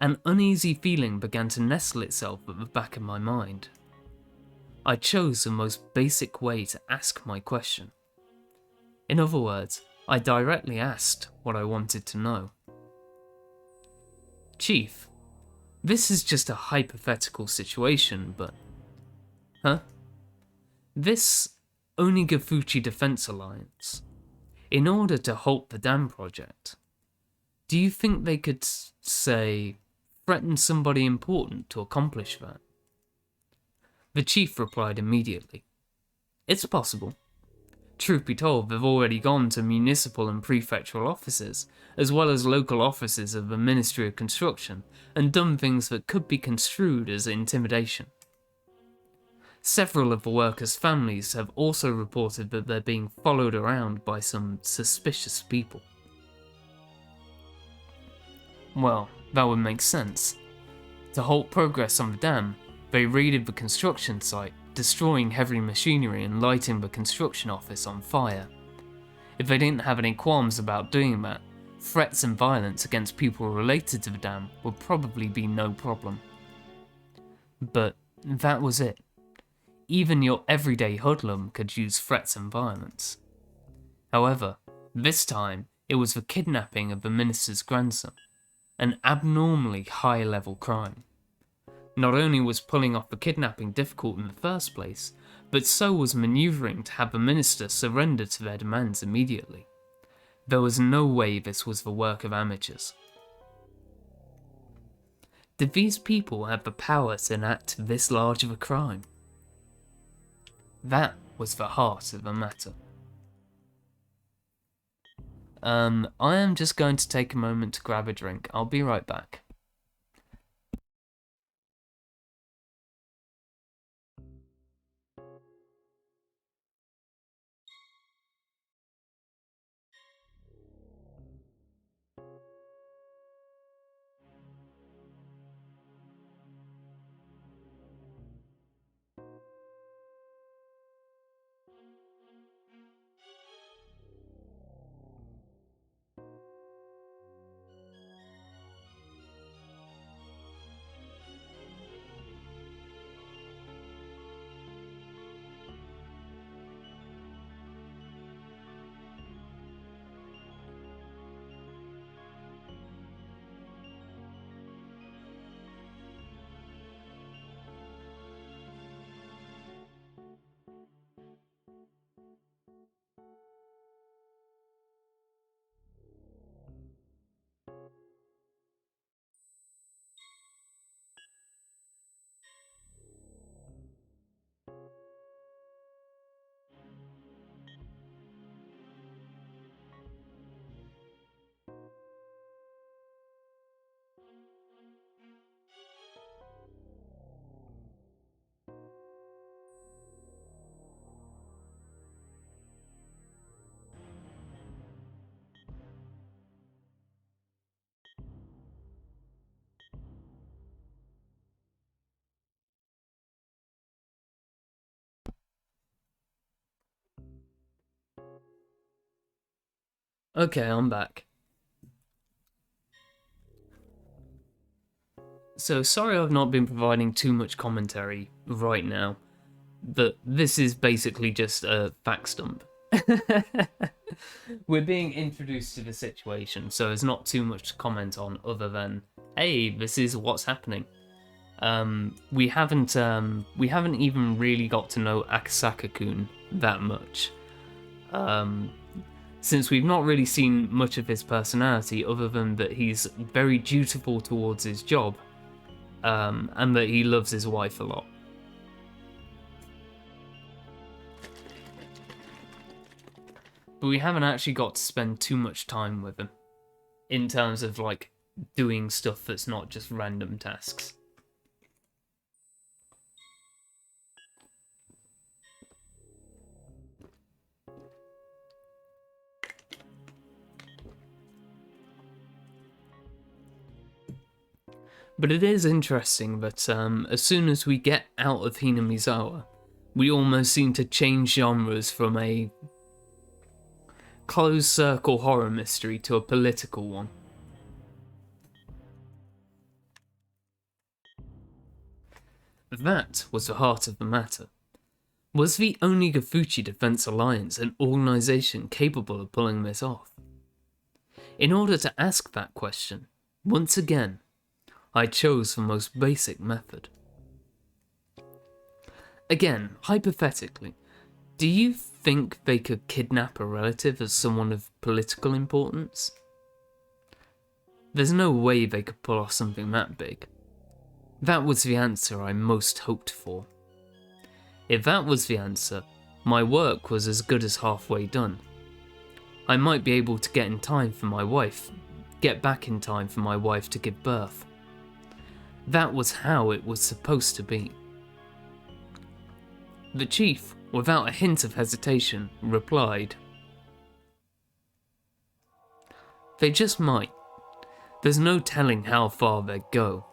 an uneasy feeling began to nestle itself at the back of my mind. I chose the most basic way to ask my question. In other words, I directly asked what I wanted to know. Chief, this is just a hypothetical situation, but... Huh? This Onigafuchi Defense Alliance, in order to halt the dam project, do you think they could, say, threaten somebody important to accomplish that? The chief replied immediately. It's possible. Truth be told, they've already gone to municipal and prefectural offices, as well as local offices of the Ministry of Construction, and done things that could be construed as intimidation. Several of the workers' families have also reported that they're being followed around by some suspicious people. Well, that would make sense. To halt progress on the dam, they raided the construction site, destroying heavy machinery and lighting the construction office on fire. If they didn't have any qualms about doing that, threats and violence against people related to the dam would probably be no problem. But that was it. Even your everyday hoodlum could use threats and violence. However, this time it was the kidnapping of the minister's grandson, an abnormally high-level crime. Not only was pulling off the kidnapping difficult in the first place, but so was manoeuvring to have the minister surrender to their demands immediately. There was no way this was the work of amateurs. Did these people have the power to enact this large of a crime? That was the heart of the matter. I am just going to take a moment to grab a drink. I'll be right back. Okay, I'm back. So sorry I've not been providing too much commentary right now, but this is basically just a fact dump. We're being introduced to the situation, so there's not too much to comment on other than, hey, this is what's happening. We haven't even really got to know Akasaka-kun that much. Since we've not really seen much of his personality other than that he's very dutiful towards his job, and that he loves his wife a lot. But we haven't actually got to spend too much time with him, in terms of, like, doing stuff that's not just random tasks. But it is interesting that as soon as we get out of Hinamizawa, we almost seem to change genres from a closed circle horror mystery to a political one. That was the heart of the matter. Was the Onigafuchi Defense Alliance an organisation capable of pulling this off? In order to ask that question, once again, I chose the most basic method. Again, hypothetically, do you think they could kidnap a relative as someone of political importance? There's no way they could pull off something that big. That was the answer I most hoped for. If that was the answer, my work was as good as halfway done. I might be able to get back in time for my wife to give birth. That was how it was supposed to be. The chief, without a hint of hesitation, replied, "They just might. There's no telling how far they'd go."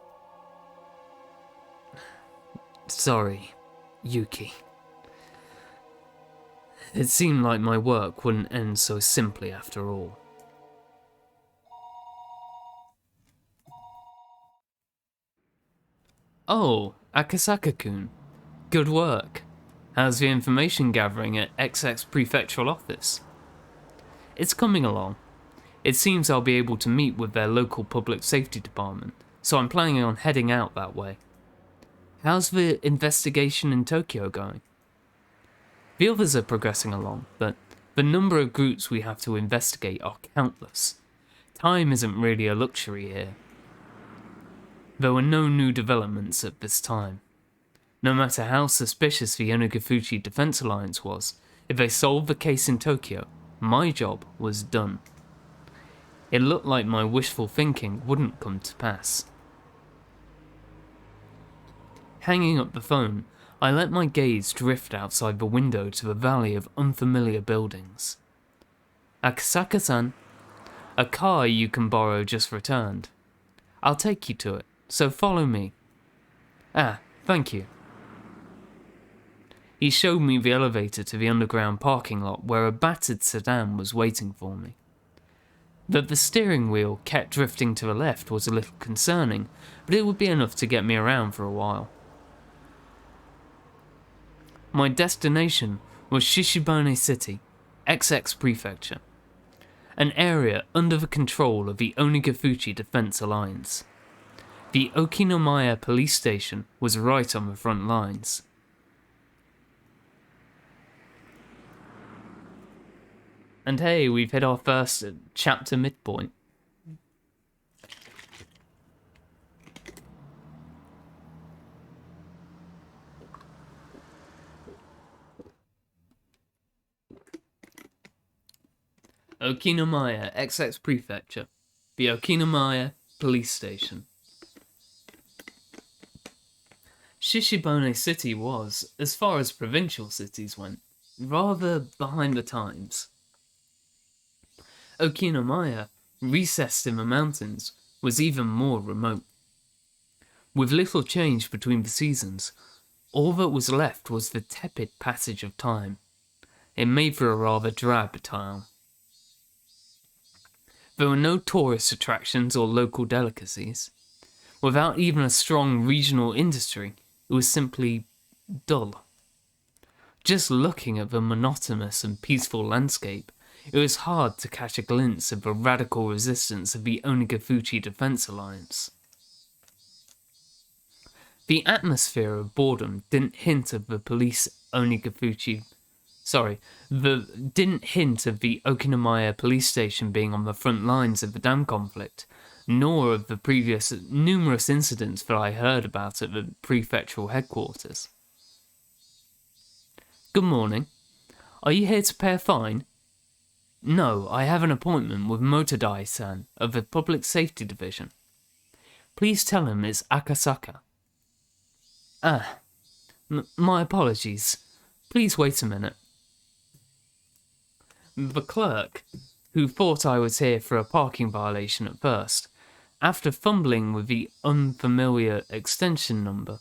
Sorry, Yuki. It seemed like my work wouldn't end so simply after all. Oh, Akasaka-kun. Good work. How's the information gathering at XX Prefectural Office? It's coming along. It seems I'll be able to meet with their local public safety department, so I'm planning on heading out that way. How's the investigation in Tokyo going? The others are progressing along, but the number of groups we have to investigate are countless. Time isn't really a luxury here. There were no new developments at this time. No matter how suspicious the Onigafuchi Defense Alliance was, if they solved the case in Tokyo, my job was done. It looked like my wishful thinking wouldn't come to pass. Hanging up the phone, I let my gaze drift outside the window to the valley of unfamiliar buildings. Akasaka-san, a car you can borrow just returned. I'll take you to it, so follow me. Ah, thank you. He showed me the elevator to the underground parking lot where a battered sedan was waiting for me. That the steering wheel kept drifting to the left was a little concerning, but it would be enough to get me around for a while. My destination was Shishibane City, XX Prefecture, an area under the control of the Onigafuchi Defense Alliance. The Okinomiya police station was right on the front lines. And hey, we've hit our first chapter midpoint. Okinomiya XX Prefecture, the Okinomiya police station. Shishibane City was, as far as provincial cities went, rather behind the times. Okinomiya, recessed in the mountains, was even more remote. With little change between the seasons, all that was left was the tepid passage of time. It made for a rather drab town. There were no tourist attractions or local delicacies. Without even a strong regional industry, it was simply dull. Just looking at the monotonous and peaceful landscape, it was hard to catch a glimpse of the radical resistance of the Onigafuchi Defense Alliance. The atmosphere of boredom didn't hint of the didn't hint of the Okinomiya police station being on the front lines of the dam conflict, nor of the previous numerous incidents that I heard about at the prefectural headquarters. Good morning. Are you here to pay a fine? No, I have an appointment with Motodai-san of the Public Safety Division. Please tell him it's Akasaka. Ah, my apologies. Please wait a minute. The clerk, who thought I was here for a parking violation at first, after fumbling with the unfamiliar extension number,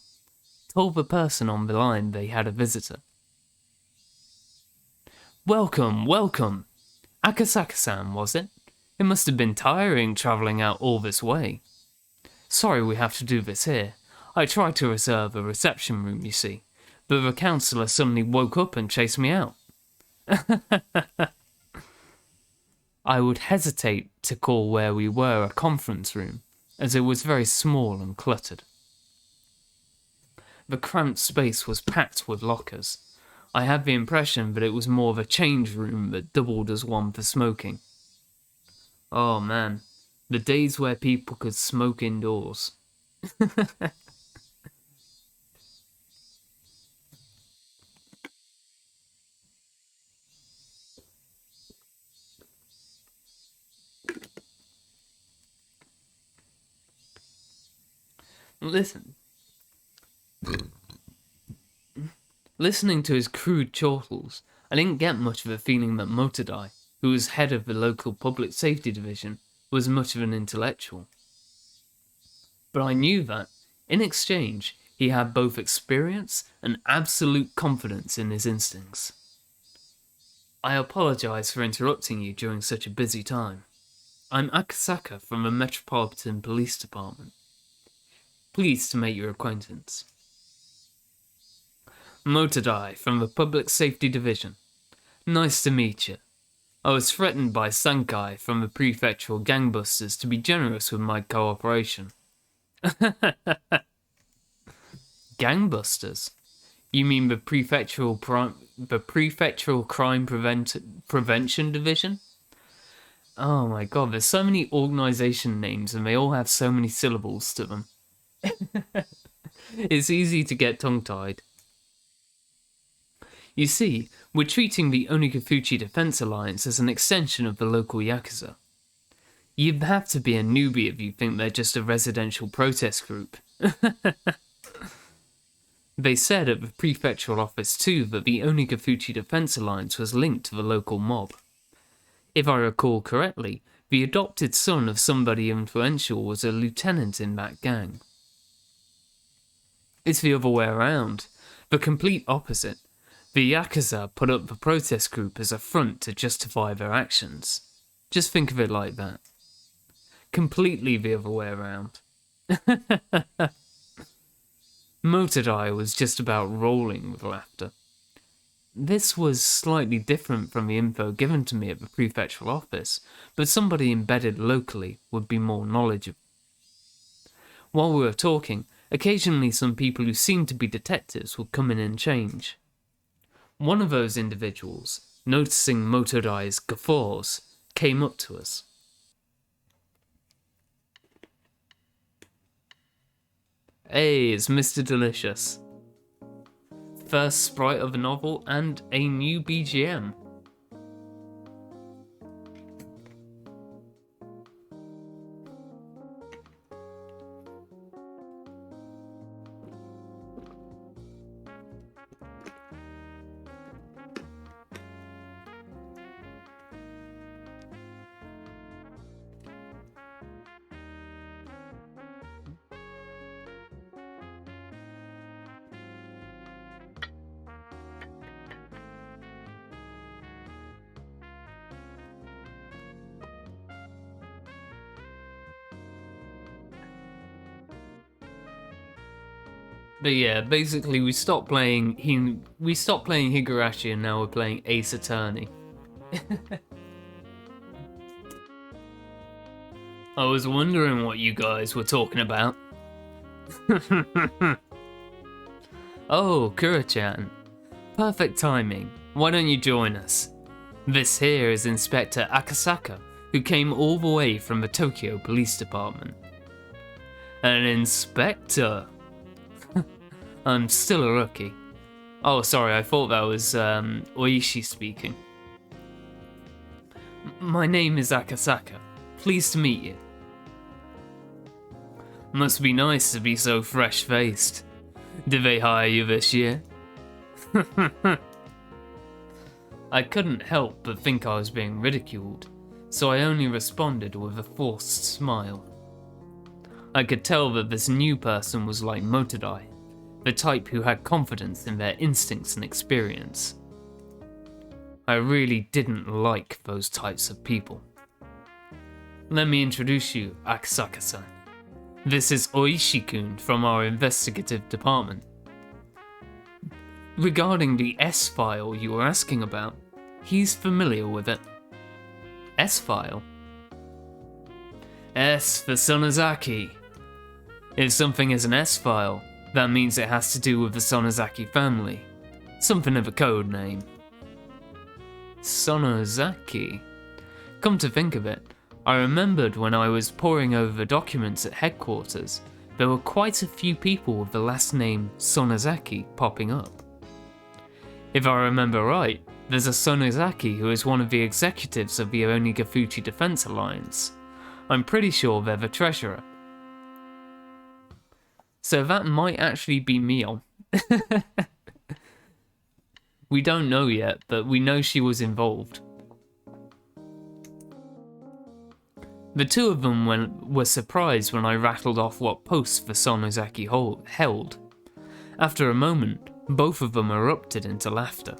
told the person on the line they had a visitor. Welcome, welcome! Akasaka-san, was it? It must have been tiring travelling out all this way. Sorry we have to do this here. I tried to reserve a reception room, you see, but the counsellor suddenly woke up and chased me out. I would hesitate to call where we were a conference room, as it was very small and cluttered. The cramped space was packed with lockers. I had the impression that it was more of a change room that doubled as one for smoking. Oh man, the days where people could smoke indoors. Listening to his crude chortles, I didn't get much of a feeling that Motodai, who was head of the local public safety division, was much of an intellectual. But I knew that, in exchange, he had both experience and absolute confidence in his instincts. I apologize for interrupting you during such a busy time. I'm Akasaka from the Metropolitan Police Department. Pleased to make your acquaintance. Motodai from the Public Safety Division. Nice to meet you. I was threatened by Sankai from the prefectural gangbusters to be generous with my cooperation. Gangbusters? You mean the prefectural crime prevention division? Oh my god, there's so many organisation names and they all have so many syllables to them. It's easy to get tongue-tied. You see, we're treating the Onigafuchi Defense Alliance as an extension of the local Yakuza. You'd have to be a newbie if you think they're just a residential protest group. They said at the prefectural office too that the Onigafuchi Defense Alliance was linked to the local mob. If I recall correctly, the adopted son of somebody influential was a lieutenant in that gang. It's the other way around. The complete opposite. The Yakuza put up the protest group as a front to justify their actions. Just think of it like that. Completely the other way around. Motodai was just about rolling with laughter. This was slightly different from the info given to me at the prefectural office, but somebody embedded locally would be more knowledgeable. While we were talking, occasionally some people who seemed to be detectives would come in and change. One of those individuals, noticing Motodai's guffaws, came up to us. Hey, it's Mr. Delicious. First sprite of a novel and a new BGM. But yeah, basically we stopped playing Higurashi and now we're playing Ace Attorney. I was wondering what you guys were talking about. Oh, Kura-chan. Perfect timing. Why don't you join us? This here is Inspector Akasaka, who came all the way from the Tokyo Police Department. An inspector? I'm still a rookie. Oh, sorry, I thought that was Oishi speaking. My name is Akasaka. Pleased to meet you. Must be nice to be so fresh-faced. Did they hire you this year? I couldn't help but think I was being ridiculed, so I only responded with a forced smile. I could tell that this new person was like Motodai, the type who had confidence in their instincts and experience. I really didn't like those types of people. Let me introduce you, Akasaka-san. This is Oishi-kun from our investigative department. Regarding the S-file you were asking about, he's familiar with it. S-file? S for Sonozaki. If something is an S-file, that means it has to do with the Sonozaki family. Something of a code name. Sonozaki? Come to think of it, I remembered when I was poring over the documents at headquarters, there were quite a few people with the last name Sonozaki popping up. If I remember right, there's a Sonozaki who is one of the executives of the Onigafuchi Defense Alliance. I'm pretty sure they're the treasurer. So that might actually be Mio. We don't know yet, but we know she was involved. The two of them were surprised when I rattled off what posts the Sonozaki held. After a moment, both of them erupted into laughter.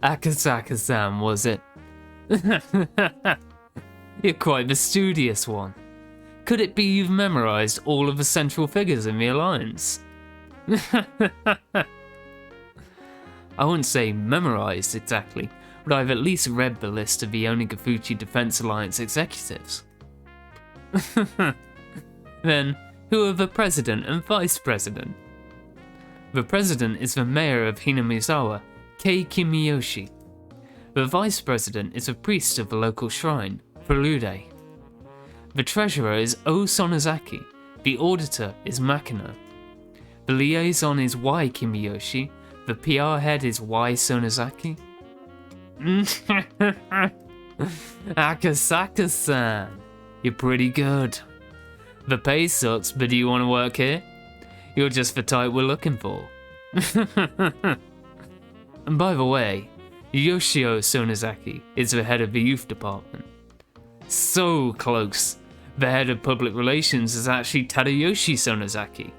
Akasaka-san, was it? You're quite the studious one. Could it be you've memorized all of the central figures in the Alliance? I wouldn't say memorized exactly, but I've at least read the list of the Onigafuchi Defense Alliance executives. Then, who are the president and vice president? The president is the mayor of Hinamizawa, Kei Kimiyoshi. The vice president is a priest of the local shrine, Furude. The treasurer is O Sonozaki, the auditor is Makino. The liaison is Y Kimiyoshi, the PR head is Y Sonozaki. Akasaka-san, you're pretty good. The pay sucks, but do you want to work here? You're just the type we're looking for. And by the way, Yoshio Sonozaki is the head of the youth department. So close. The head of public relations is actually Tadayoshi Sonozaki.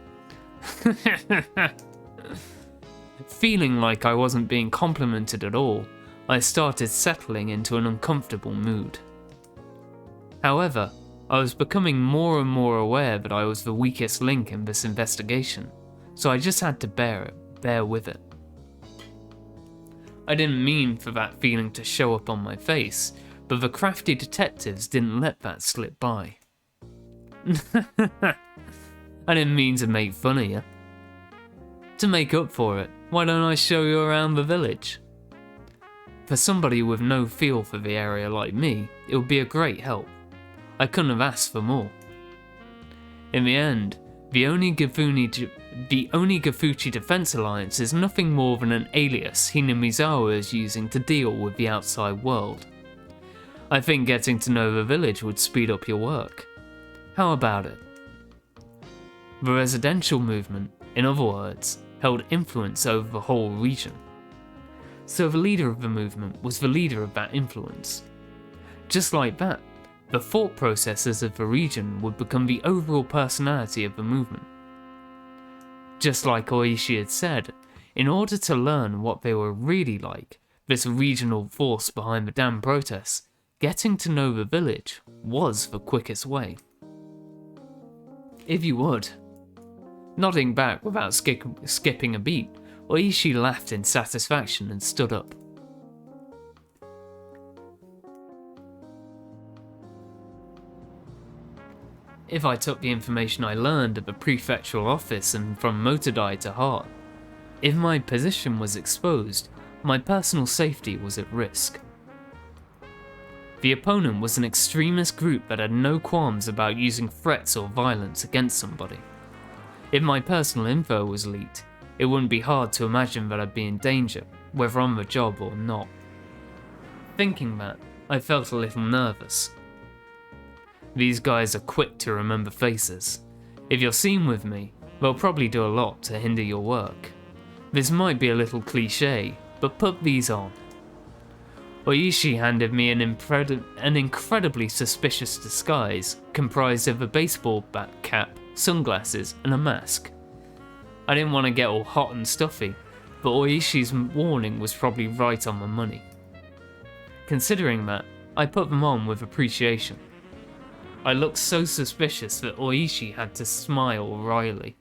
Feeling like I wasn't being complimented at all, I started settling into an uncomfortable mood. However, I was becoming more and more aware that I was the weakest link in this investigation, so I just had to bear with it. I didn't mean for that feeling to show up on my face, but the crafty detectives didn't let that slip by. I didn't mean to make fun of you. To make up for it, why don't I show you around the village? For somebody with no feel for the area like me, it would be a great help. I couldn't have asked for more. In the end, the Onigafuchi Defense Alliance is nothing more than an alias Hinamizawa is using to deal with the outside world. I think getting to know the village would speed up your work. How about it? The residential movement, in other words, held influence over the whole region. So the leader of the movement was the leader of that influence. Just like that, the thought processes of the region would become the overall personality of the movement. Just like Oishi had said, in order to learn what they were really like, this regional force behind the damn protests, getting to know the village was the quickest way. If you would, Nodding back without skipping a beat, Oishi laughed in satisfaction and stood up. If I took the information I learned at the prefectural office and from Motodai to heart, if my position was exposed, my personal safety was at risk. The opponent was an extremist group that had no qualms about using threats or violence against somebody. If my personal info was leaked, it wouldn't be hard to imagine that I'd be in danger, whether on the job or not. Thinking that, I felt a little nervous. These guys are quick to remember faces. If you're seen with me, they'll probably do a lot to hinder your work. This might be a little cliche, but put these on. Oishi handed me an incredibly suspicious disguise comprised of a baseball bat cap, sunglasses, and a mask. I didn't want to get all hot and stuffy, but Oishi's warning was probably right on the money. Considering that, I put them on with appreciation. I looked so suspicious that Oishi had to smile wryly.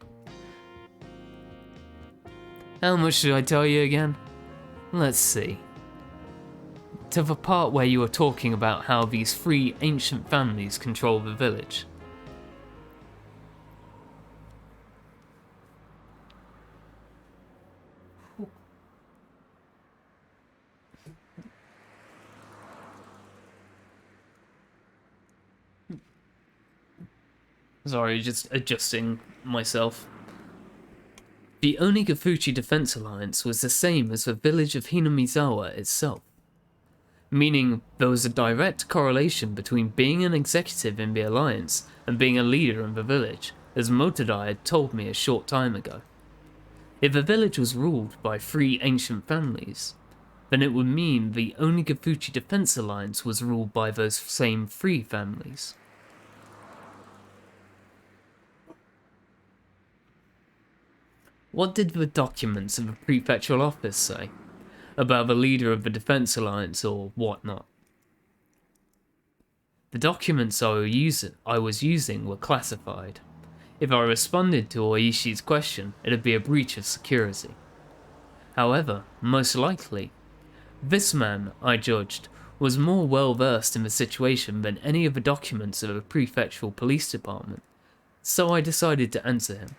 How much should I tell you again? Let's see. To the part where you were talking about how these three ancient families control the village. Sorry, just adjusting myself. The Onigafuchi Defense Alliance was the same as the village of Hinamizawa itself, meaning there was a direct correlation between being an executive in the alliance and being a leader in the village, as Motodai had told me a short time ago. If the village was ruled by three ancient families, then it would mean the Onigafuchi Defense Alliance was ruled by those same three families. What did the documents of the prefectural office say about the leader of the Defense Alliance or whatnot? The documents I was using were classified. If I responded to Oishi's question, it'd be a breach of security. However, most likely, this man, I judged, was more well versed in the situation than any of the documents of the prefectural police department, so I decided to answer him.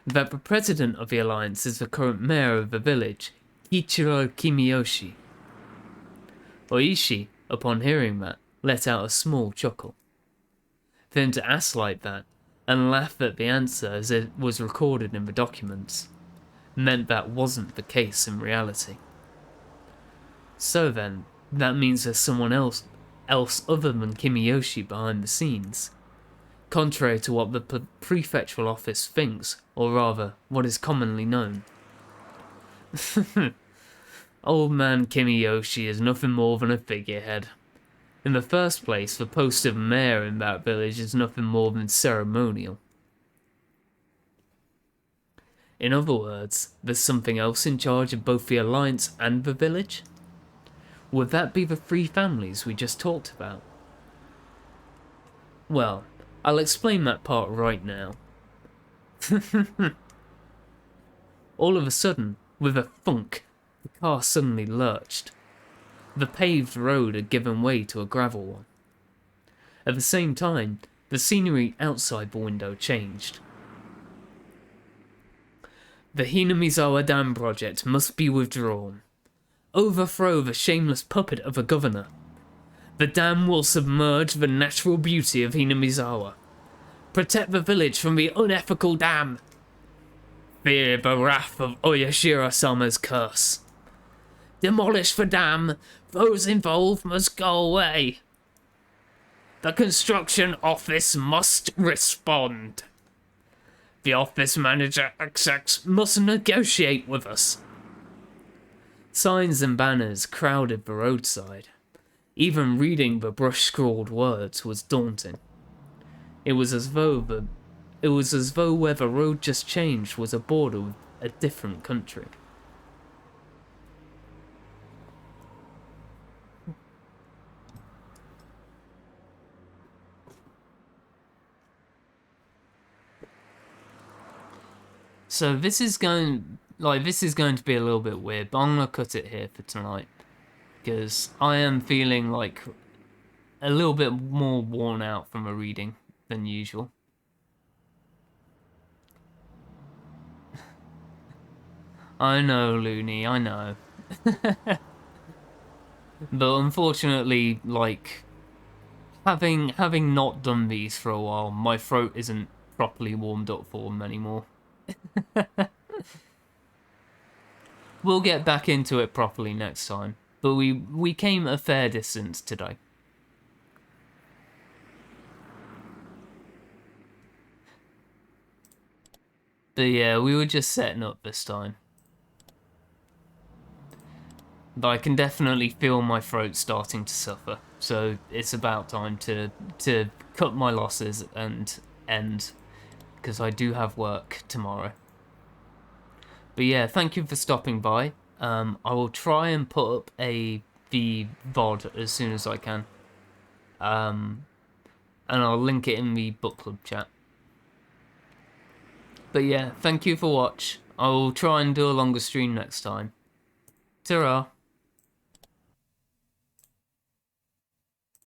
That the president of the alliance is the current mayor of the village, Ichiro Kimiyoshi. Oishi, upon hearing that, let out a small chuckle. For him to ask like that, and laugh at the answer as it was recorded in the documents, meant that wasn't the case in reality. So then, that means there's someone else other than Kimiyoshi behind the scenes. Contrary to what the prefectural office thinks, or rather, what is commonly known. Old man Kimiyoshi is nothing more than a figurehead. In the first place, the post of mayor in that village is nothing more than ceremonial. In other words, there's something else in charge of both the alliance and the village? Would that be the three families we just talked about? Well, I'll explain that part right now. All of a sudden, with a thunk, the car suddenly lurched. The paved road had given way to a gravel one. At the same time, the scenery outside the window changed. The Hinamizawa Dam project must be withdrawn. Overthrow the shameless puppet of a governor. The dam will submerge the natural beauty of Hinamizawa. Protect the village from the unethical dam. Fear the wrath of Oyashiro-sama's curse. Demolish the dam. Those involved must go away. The construction office must respond. The office manager XX must negotiate with us. Signs and banners crowded the roadside. Even reading the brush-scrawled words was daunting. It was as though where the road just changed was a border with a different country. So this is going to be a little bit weird, but I'm gonna cut it here for tonight because I am feeling like a little bit more worn out from a reading than usual. I know, Looney, I know. But unfortunately, like, having not done these for a while, my throat isn't properly warmed up for them anymore. We'll get back into it properly next time, but we came a fair distance today. But yeah, we were just setting up this time. But I can definitely feel my throat starting to suffer, so it's about time to cut my losses and end, because I do have work tomorrow. But yeah, thank you for stopping by. I will try and put up the VOD as soon as I can. And I'll link it in the book club chat. But yeah, thank you for watch. I will try and do a longer stream next time. Ta-ra!